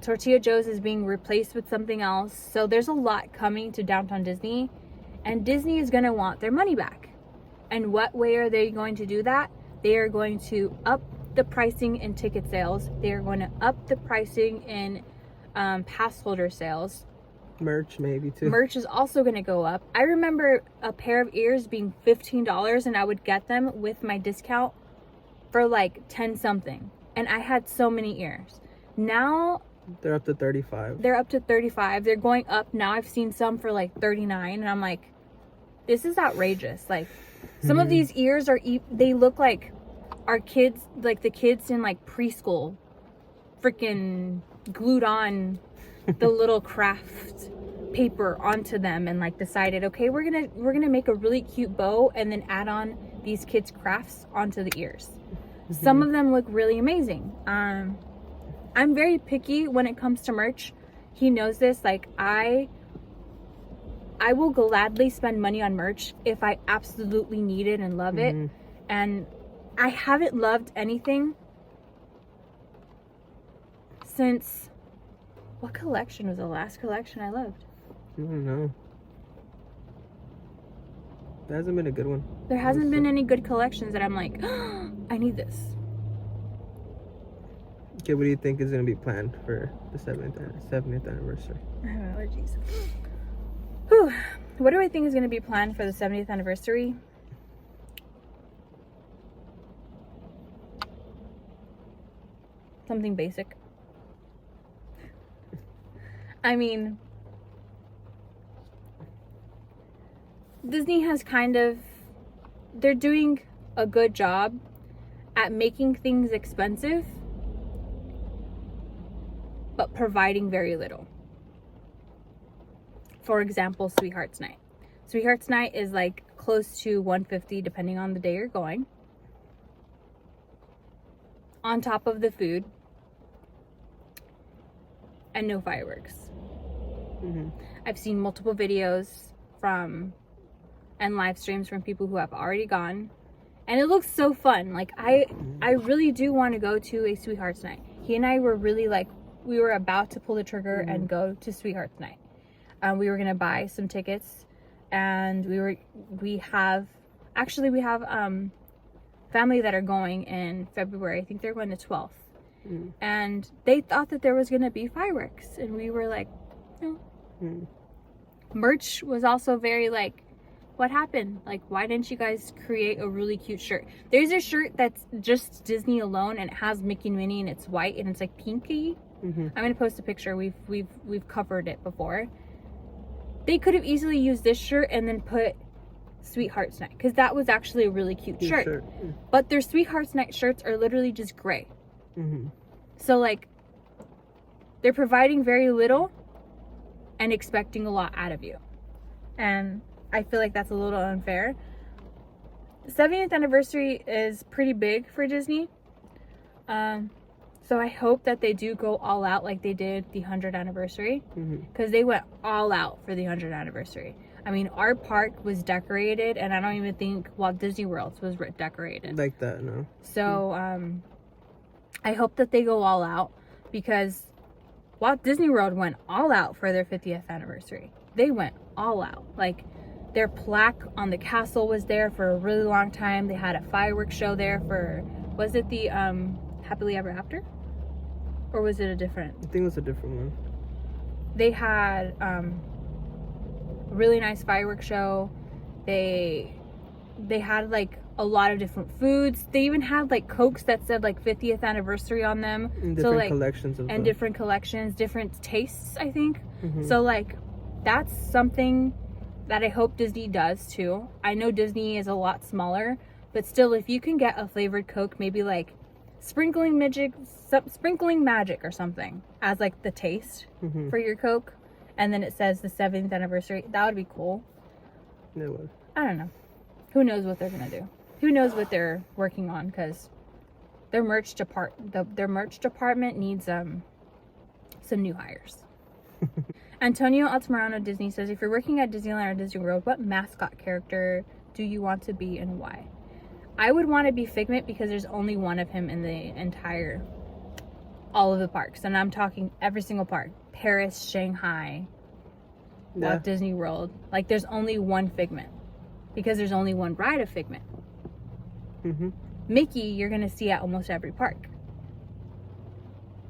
Tortilla Joe's is being replaced with something else. So there's a lot coming to Downtown Disney. And Disney is going to want their money back. And what way are they going to do that? They are going to up the pricing in ticket sales. They are going to up the pricing in pass holder sales. Merch maybe too. Merch is also going to go up. I remember a pair of ears being $15 and I would get them with my discount for like 10 something. And I had so many ears. Now they're up to 35. They're up to 35. They're going up now. I've seen some for like 39 and I'm like, this is outrageous. Like some of these ears they look like our kids, like the kids in like preschool freaking glued on the little craft paper onto them and like decided, okay, we're gonna make a really cute bow and then add on these kids' crafts onto the ears. Some of them look really amazing. I'm very picky when it comes to merch. He knows this. Like I I will gladly spend money on merch if I absolutely need it and love it. And I haven't loved anything since, what collection was the last collection I loved? I don't know. There hasn't been a good one. There hasn't been any good collections that I'm like, oh, I need this. Okay, what do you think is going to be planned for the 70th anniversary? I have allergies. Whew. What do I think is going to be planned for the 70th anniversary? Something basic. I mean, Disney has they're doing a good job at making things expensive, but providing very little. For example, Sweethearts Night. Sweethearts Night is like close to $150 depending on the day you're going. On top of the food. And no fireworks. I've seen multiple videos and live streams from people who have already gone. And it looks so fun. Like, I really do want to go to a Sweethearts Night. He and I were really like, we were about to pull the trigger and go to Sweethearts Night. We were gonna buy some tickets, and we have family that are going in February. I think they're going to 12th, and they thought that there was gonna be fireworks, and we were like, no. Merch was also very like, what happened? Like, why didn't you guys create a really cute shirt? There's a shirt that's just Disney alone, and it has Mickey and Minnie, and it's white, and it's like pinky. I'm gonna post a picture. We've covered it before. They could have easily used this shirt and then put Sweethearts Night, because that was actually a really cute shirt. But their Sweethearts Night shirts are literally just gray. So like, they're providing very little and expecting a lot out of you, and I feel like that's a little unfair. The 70th anniversary is pretty big for Disney. So I hope that they do go all out like they did the 100th anniversary, because they went all out for the 100th anniversary. I mean, our park was decorated, and I don't even think Walt Disney World was decorated like that. No. So I hope that they go all out, because Walt Disney World went all out for their 50th anniversary. They went all out. Like, their plaque on the castle was there for a really long time. They had a fireworks show there for, was it the Happily Ever After? Or was it a different? I think it was a different one. They had a really nice fireworks show. They had like a lot of different foods. They even had like Cokes that said like 50th anniversary on them. And different collections of them. Different collections, different tastes, I think. So like, that's something that I hope Disney does too. I know Disney is a lot smaller, but still, if you can get a flavored Coke, maybe like sprinkling magic or something as like the taste for your Coke, and then it says the 7th anniversary, that would be cool. It would. I don't know. Who knows what they're gonna do? Who knows what they're working on? Because their merch department needs some new hires. Antonio Altamirano Disney says, if you're working at Disneyland or Disney World, what mascot character do you want to be and why? I would want to be Figment, because there's only one of him in the all of the parks. And I'm talking every single park. Paris, Shanghai, Walt Disney World. Like, there's only one Figment, because there's only one ride of Figment. Mickey, you're going to see at almost every park.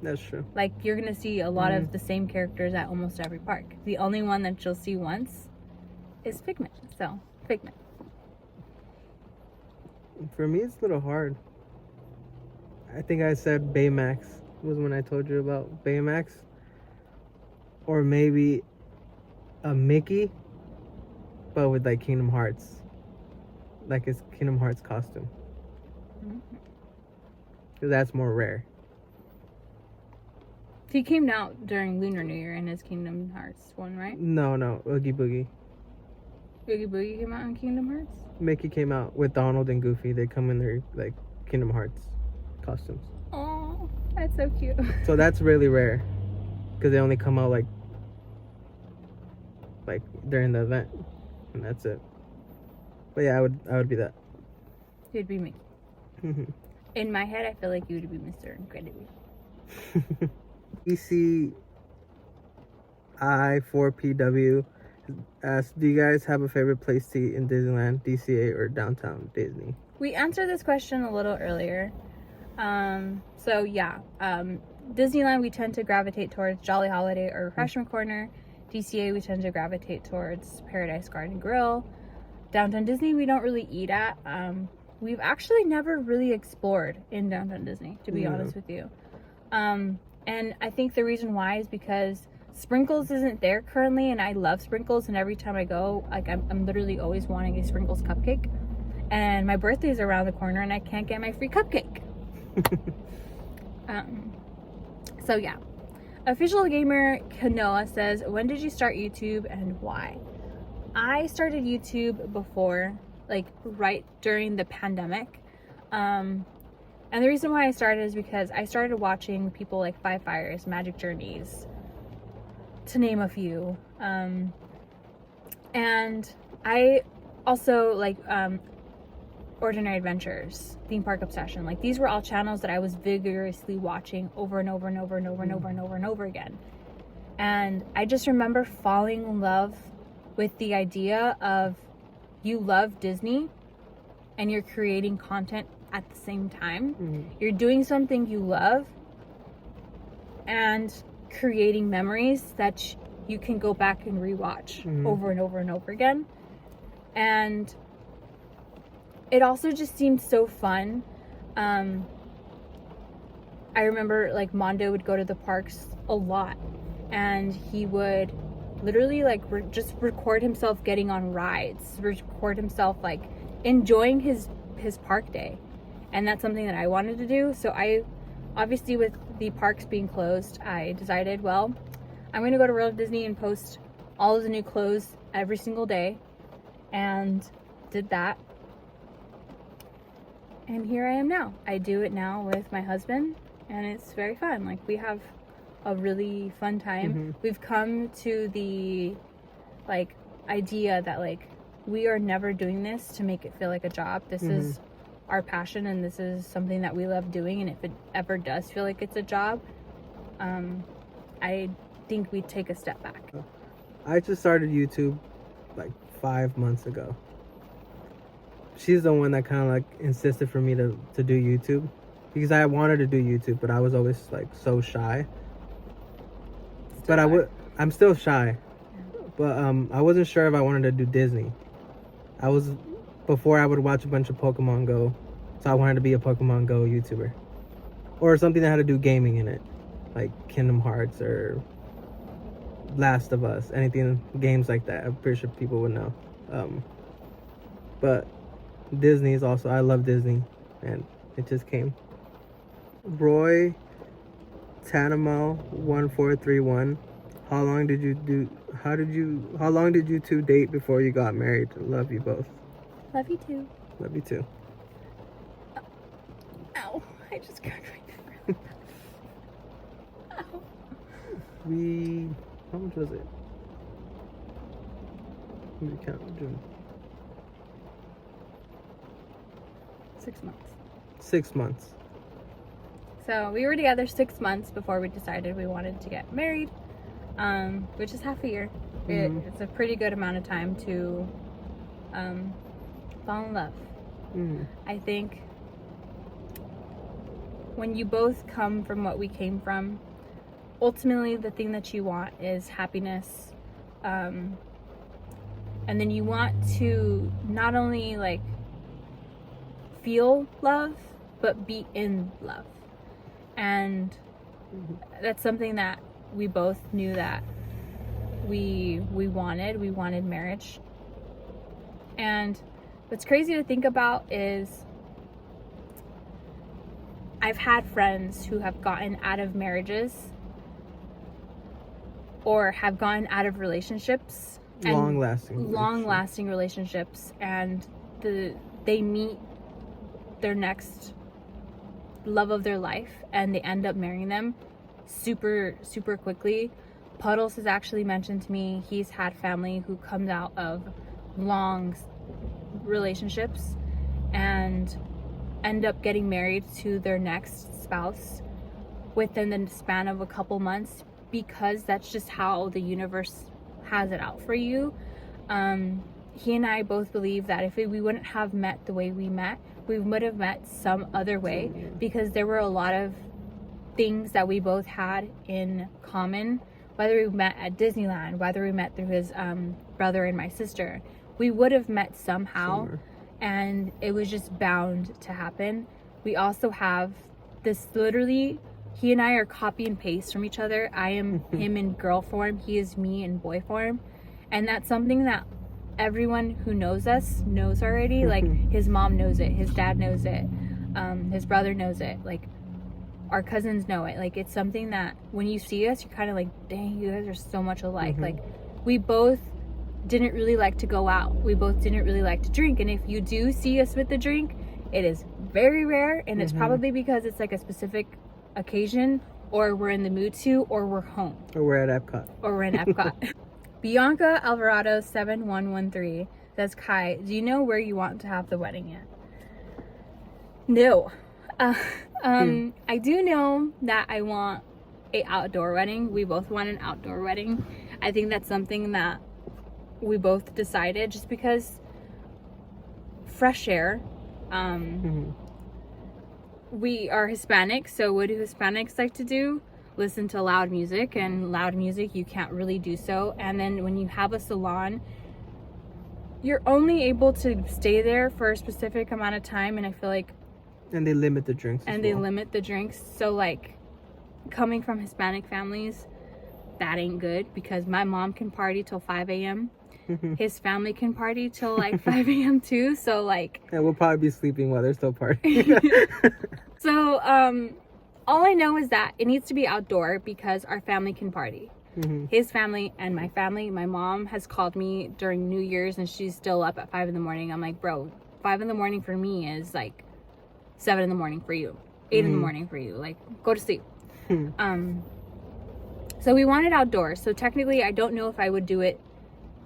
That's true. Like, you're going to see a lot of the same characters at almost every park. The only one that you'll see once is Figment. So, Figment. For me, it's a little hard. I think I said Baymax was when I told you about Baymax. Or maybe a Mickey, but with like Kingdom Hearts. Like his Kingdom Hearts costume. Because that's more rare. He came out during Lunar New Year in his Kingdom Hearts one, right? No, Oogie Boogie. Oogie Boogie came out in Kingdom Hearts? Mickey came out with Donald and Goofy. They come in their like Kingdom Hearts costumes. Oh, that's so cute. So that's really rare, because they only come out like like during the event, and that's it. But yeah, I would be that. You'd be Mickey. Mm-hmm. In my head, I feel like you would be Mr. Incredible. ECI4PW asks, do you guys have a favorite place to eat in Disneyland, DCA, or downtown Disney? We answered this question a little earlier. So yeah, Disneyland, we tend to gravitate towards Jolly Holiday or Refreshment Corner. DCA, we tend to gravitate towards Paradise Garden Grill. Downtown Disney, we don't really eat at. We've actually never really explored in Downtown Disney, to be honest with you. And I think the reason why is because Sprinkles isn't there currently, and I love Sprinkles, and every time I go, like I'm literally always wanting a Sprinkles cupcake. And my birthday is around the corner, and I can't get my free cupcake. So yeah. Official Gamer Kanoa says, when did you start YouTube and why? I started YouTube before, like right during the pandemic. And the reason why I started is because I started watching people like Five Fires, Magic Journeys, to name a few. And I also like Ordinary Adventures, Theme Park Obsession. Like these were all channels that I was vigorously watching over and over and over and over and over and over and over again. And I just remember falling in love with the idea of you love Disney and you're creating content at the same time. You're doing something you love and creating memories that you can go back and rewatch over and over and over again. And it also just seemed so fun. I remember like Mondo would go to the parks a lot, and he would literally like just record himself getting on rides, record himself like enjoying his park day. And that's something that I wanted to do. So I obviously, with the parks being closed, I decided, well, I'm going to go to World Disney and post all of the new clothes every single day, and did that. And here I am now. I do it now with my husband, and it's very fun. Like, we have a really fun time. We've come to the like idea that like we are never doing this to make it feel like a job. This is our passion, and this is something that we love doing. And if it ever does feel like it's a job, I think we'd take a step back. I just started YouTube like 5 months ago. She's the one that kind of like insisted for me to do YouTube, because I wanted to do YouTube, but I was always like so shy. But I'm still shy. But I wasn't sure if I wanted to do Disney. Before I would watch a bunch of Pokemon Go, so I wanted to be a Pokemon Go YouTuber. Or something that had to do gaming in it, like Kingdom Hearts or Last of Us, anything, games like that. I'm pretty sure people would know. But Disney is also, I love Disney, and it just came. Roy Tanamo 1431. How long did you two date before you got married? Love you both. Love you too. Love you too. Ow, I just cracked my neck. Ow. How much was it? Let me count. June. 6 months. 6 months. So we were together 6 months before we decided we wanted to get married, which is half a year. It's a pretty good amount of time to fall in love. I think when you both come from what we came from, ultimately the thing that you want is happiness, and then you want to not only like feel love, but be in love. And that's something that we both knew that we wanted marriage. And what's crazy to think about is I've had friends who have gotten out of marriages or have gotten out of relationships, long-lasting relationships, and they meet their next love of their life and they end up marrying them super quickly. Puddles has actually mentioned to me he's had family who comes out of long relationships and end up getting married to their next spouse within the span of a couple months, because that's just how the universe has it out for you. He and I both believe that if we wouldn't have met the way we met, we would have met some other way, because there were a lot of things that we both had in common, whether we met at Disneyland, whether we met through his brother and my sister. We would have met somehow, and it was just bound to happen. We also have this, literally, he and I are copy and paste from each other. I am him in girl form, he is me in boy form. And that's something that everyone who knows us knows already. Like, his mom knows it, his dad knows it, his brother knows it, like, our cousins know it. Like, it's something that when you see us, you're kind of like, dang, you guys are so much alike. Like, we both didn't really like to go out. We both didn't really like to drink. And if you do see us with the drink, it is very rare. And it's probably because it's like a specific occasion, or we're in the mood to, or we're home. Or we're at Epcot. Or we're in Epcot. Bianca Alvarado 7113 says, Kai, do you know where you want to have the wedding yet? No. I do know that I want a outdoor wedding. We both want an outdoor wedding. I think that's something that we both decided, just because fresh air. We are Hispanic, so what do Hispanics like to do? Listen to loud music, and loud music you can't really do so. And then when you have a salon, you're only able to stay there for a specific amount of time, and I feel like, and they limit the drinks as they well. limit the drinks. So like, coming from Hispanic families, that ain't good, because my mom can party till 5 a.m. His family can party till like 5 a.m. too. So like, and we'll probably be sleeping while they're still partying. So all I know is that it needs to be outdoor, because our family can party. His family and my family. My mom has called me during New Year's and she's still up at 5 in the morning. I'm like, bro, 5 in the morning for me is like 7 in the morning for you, 8 in the morning for you. Like, go to sleep. So we wanted outdoors. So technically, I don't know if I would do it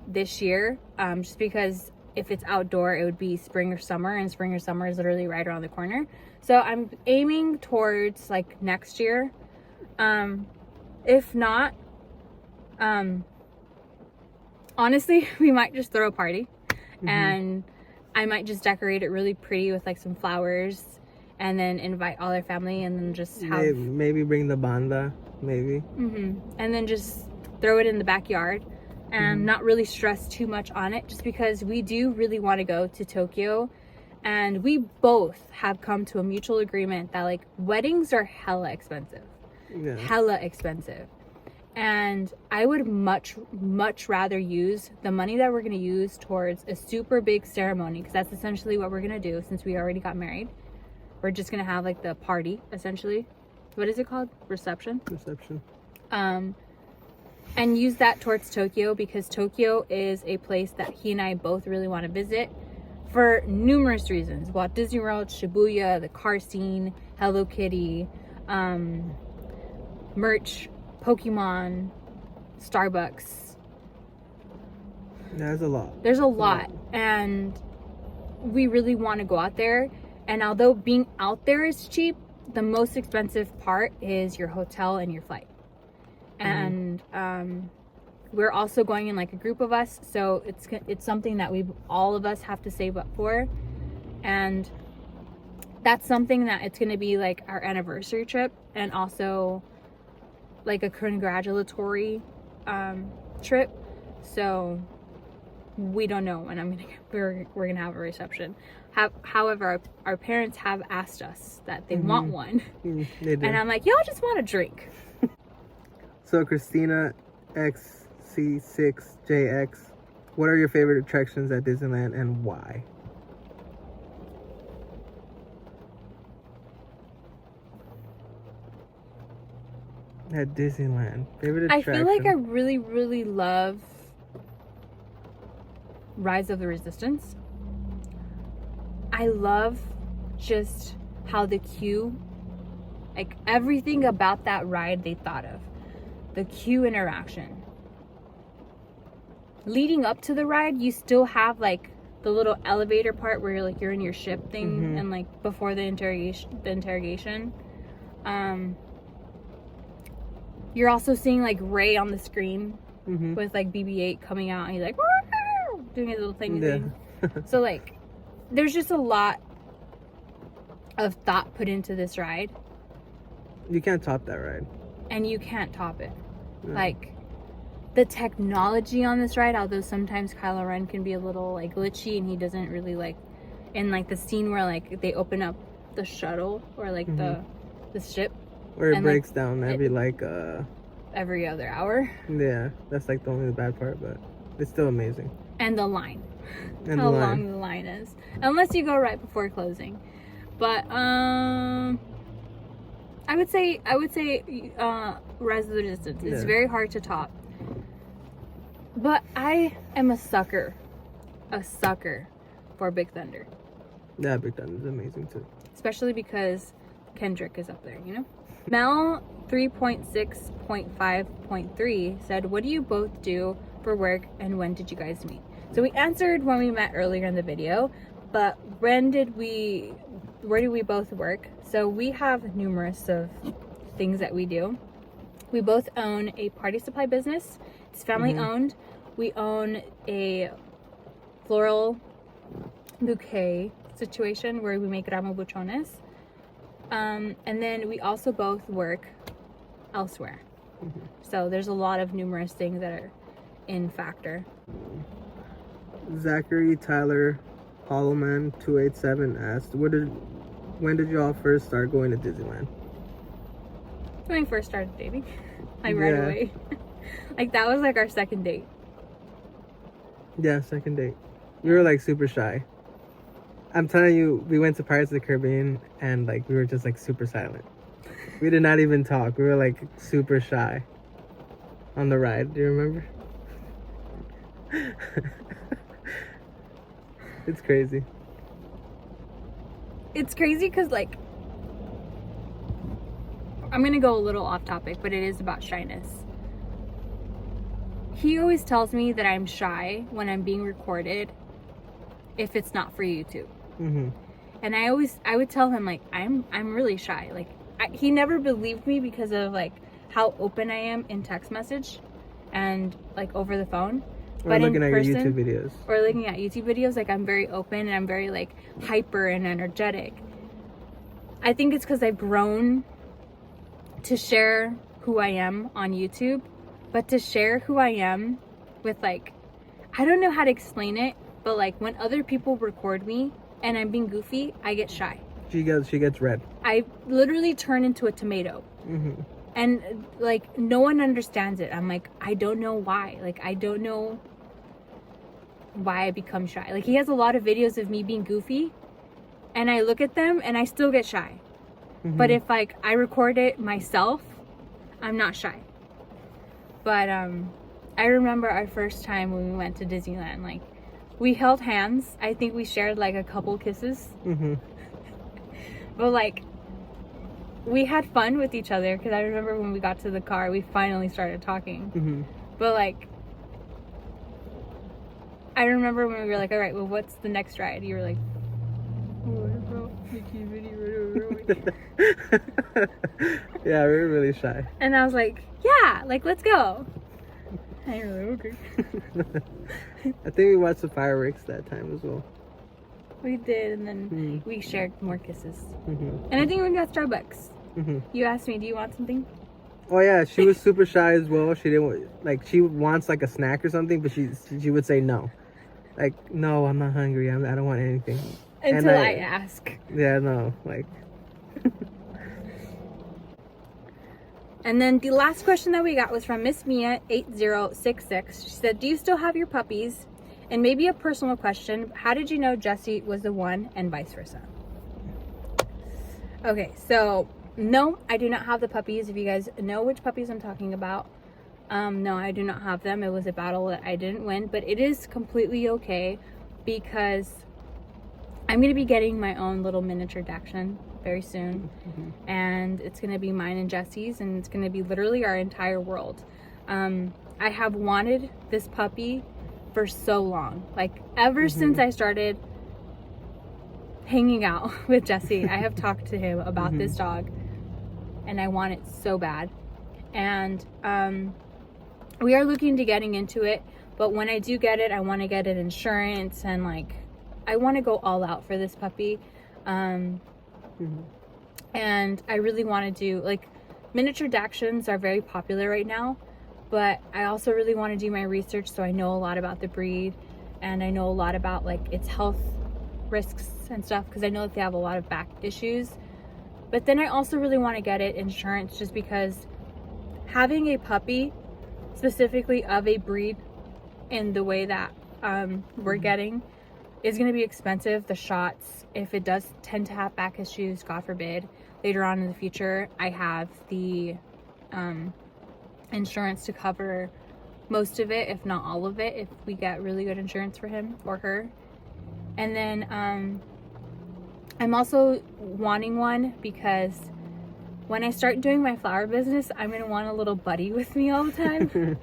this year, just because if it's outdoor, it would be spring or summer, and spring or summer is literally right around the corner. So I'm aiming towards like next year. If not, honestly, we might just throw a party, and I might just decorate it really pretty with like some flowers, and then invite all their family, and then just have maybe bring the banda, maybe. And then just throw it in the backyard, and not really stress too much on it, just because we do really want to go to Tokyo, and we both have come to a mutual agreement that like weddings are hella expensive. Hella expensive. And I would much rather use the money that we're going to use towards a super big ceremony, because that's essentially what we're going to do since we already got married. We're just going to have like the party, essentially. What is it called? Reception? And use that towards Tokyo, because Tokyo is a place that he and I both really want to visit for numerous reasons. Walt Disney World, Shibuya, the car scene, Hello Kitty, merch, Pokemon, Starbucks. There's a lot. There's a lot. And we really want to go out there. And although being out there is cheap, the most expensive part is your hotel and your flight. And we're also going in like a group of us, so it's something that all of us have to save up for. And that's something that it's going to be like our anniversary trip, and also like a congratulatory trip. So we don't know when we're gonna have a reception. However, our parents have asked us that they want one. They do. And I'm like, y'all just want a drink. So Christina XC6JX, what are your favorite attractions at Disneyland and why? At Disneyland, favorite attraction? I feel like I really, really love Rise of the Resistance. I love just how the queue, like everything about that ride they thought of. the queue interaction. Leading up to the ride, you still have like the little elevator part where you're in your ship thing, and like before the interrogation. You're also seeing like Ray on the screen with like BB-8 coming out, and he's like doing his little thing. So like there's just a lot of thought put into this ride. You can't top that ride. And you can't top it. Like the technology on this ride, although sometimes Kylo Ren can be a little like glitchy, and he doesn't really like, in like the scene where like they open up the shuttle or like the ship, where it and, breaks like, down every other hour. Yeah, that's like the only bad part, but it's still amazing. And the line, and how long the line is, unless you go right before closing. But I would say Rise of the Resistance. It's very hard to top. But I am a sucker for Big Thunder. Yeah, Big Thunder is amazing too. Especially because Kendrick is up there, you know? Mel 3.6.5.3 said, what do you both do for work and when did you guys meet? So we answered when we met earlier in the video, but where did we both work? So we have numerous of things that we do. We both own a party supply business. It's family owned. We own a floral bouquet situation where we make ramo buchones. And then we also both work elsewhere. So there's a lot of numerous things that are in factor. Zachary Tyler Hollowman 287 asked, when did you all first start going to Disneyland? When we first started dating, like right away. Like that was like our second date. Yeah, second date. We were like super shy. I'm telling you, we went to Pirates of the Caribbean and like we were just like super silent. We did not even talk. We were like super shy on the ride. Do you remember? It's crazy. It's crazy because like, I'm gonna go a little off topic, but it is about shyness. He always tells me that I'm shy when I'm being recorded if it's not for YouTube. And I would tell him like, I'm really shy. Like he never believed me because of like how open I am in text message and like over the phone. Or but looking at your YouTube videos. Or looking at YouTube videos, like I'm very open and I'm very like hyper and energetic. I think it's because I've grown to share who I am on YouTube, but to share who I am with like, I don't know how to explain it, but like when other people record me and I'm being goofy, I get shy. She gets red. I literally turn into a tomato. And like no one understands it. I'm like, I don't know why. Like I don't know why I become shy. Like he has a lot of videos of me being goofy and I look at them and I still get shy. But if like I record it myself, I'm not shy. But I remember our first time when we went to Disneyland, like we held hands. I think we shared like a couple kisses. But like we had fun with each other because I remember when we got to the car, we finally started talking. But like I remember when we were like, all right, well, what's the next ride? You were like, yeah, we were really shy. And I was like, yeah, like let's go. And you were like, okay. I think we watched the fireworks that time as well. We did, and then we shared more kisses. And I think we got Starbucks. You asked me, do you want something? Oh yeah, she was super shy as well. She didn't like. She wants like a snack or something, but she would say no. Like, no, I'm not hungry. I don't want anything. Until I ask. Yeah, no, like. And then the last question that we got was from Miss Mia 8066. She said, do you still have your puppies? And maybe a personal question, how did you know Jesse was the one and vice versa? Okay, so no, I do not have the puppies. If you guys know which puppies I'm talking about, no, I do not have them. It was a battle that I didn't win, but it is completely okay because I'm going to be getting my own little miniature Dachshund very soon. And it's going to be mine and Jesse's, and it's going to be literally our entire world. I have wanted this puppy for so long. Like, ever since I started hanging out with Jesse, I have talked to him about this dog, and I want it so bad. And we are looking to getting into it, but when I do get it, I want to get it insurance, and like, I want to go all out for this puppy. And I really want to do, like, miniature Dachshunds are very popular right now, but I also really want to do my research so I know a lot about the breed, and I know a lot about like its health risks and stuff, because I know that they have a lot of back issues. But then I also really want to get it insurance, just because having a puppy specifically of a breed in the way that we're getting is going to be expensive. The shots, if it does tend to have back issues, God forbid, later on in the future, I have the insurance to cover most of it, if not all of it, if we get really good insurance for him or her. And then I'm also wanting one because when I start doing my flower business, I'm going to want a little buddy with me all the time.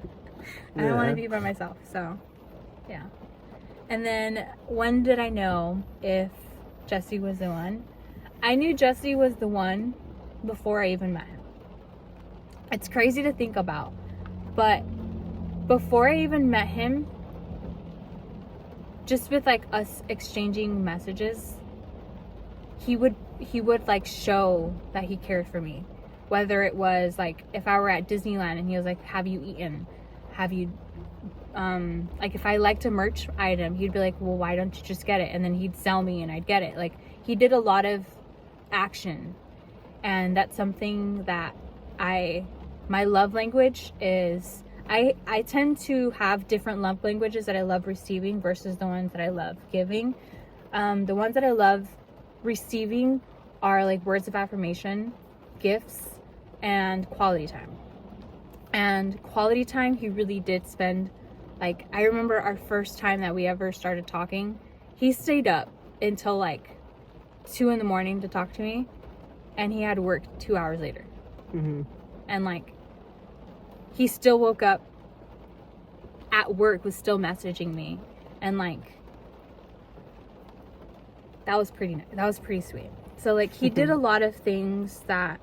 I don't want to be by myself, so yeah. And then when did I know if Jesse was the one? I knew Jesse was the one before I even met him. It's crazy to think about, but before I even met him, just with like us exchanging messages, he would like show that he cared for me. Whether it was like if I were at Disneyland and he was like, have you eaten? Have you like if I liked a merch item, he'd be like, well, why don't you just get it? And then he'd sell me and I'd get it. Like, he did a lot of action, and that's something that my love language is, I tend to have different love languages that I love receiving versus the ones that I love giving. The ones that I love receiving are like words of affirmation, gifts, and quality time. And quality time, he really did spend, like, I remember our first time that we ever started talking, he stayed up until like 2 a.m. to talk to me, and he had work 2 hours later. And like, he still woke up at work, was still messaging me, and like, that was pretty sweet. So like, he did a lot of things that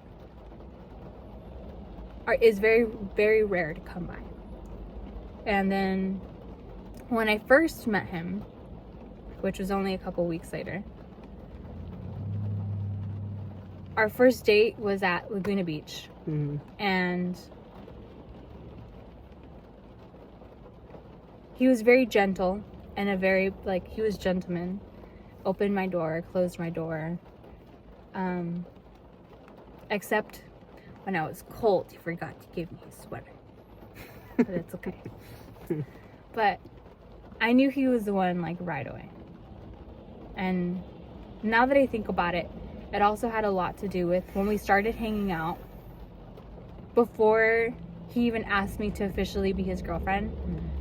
is very, very rare to come by. And then when I first met him, which was only a couple weeks later, our first date was at Laguna Beach. And he was very gentle, and a very, like, he was gentleman. Opened my door, closed my door. Except when I was cold, he forgot to give me his sweater. But it's okay. But I knew he was the one, like, right away. And now that I think about it, it also had a lot to do with when we started hanging out. Before he even asked me to officially be his girlfriend,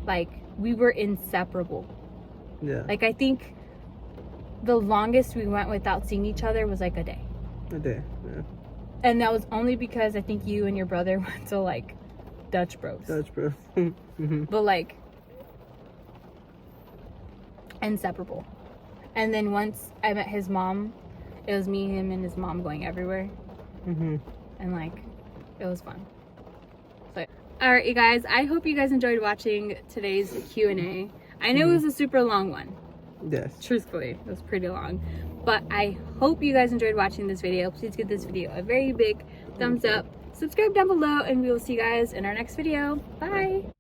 like, we were inseparable. Yeah. Like, I think the longest we went without seeing each other was like a day. A day, yeah. And that was only because I think you and your brother went to like Dutch Bros. But like, inseparable. And then once I met his mom, it was me, him, and his mom going everywhere. And like, it was fun. So, alright, you guys, I hope you guys enjoyed watching today's Q&A. I know it was a super long one. Yes. Truthfully, it was pretty long. But I hope you guys enjoyed watching this video. Please give this video a very big thumbs up. Subscribe down below, and we will see you guys in our next video. Bye!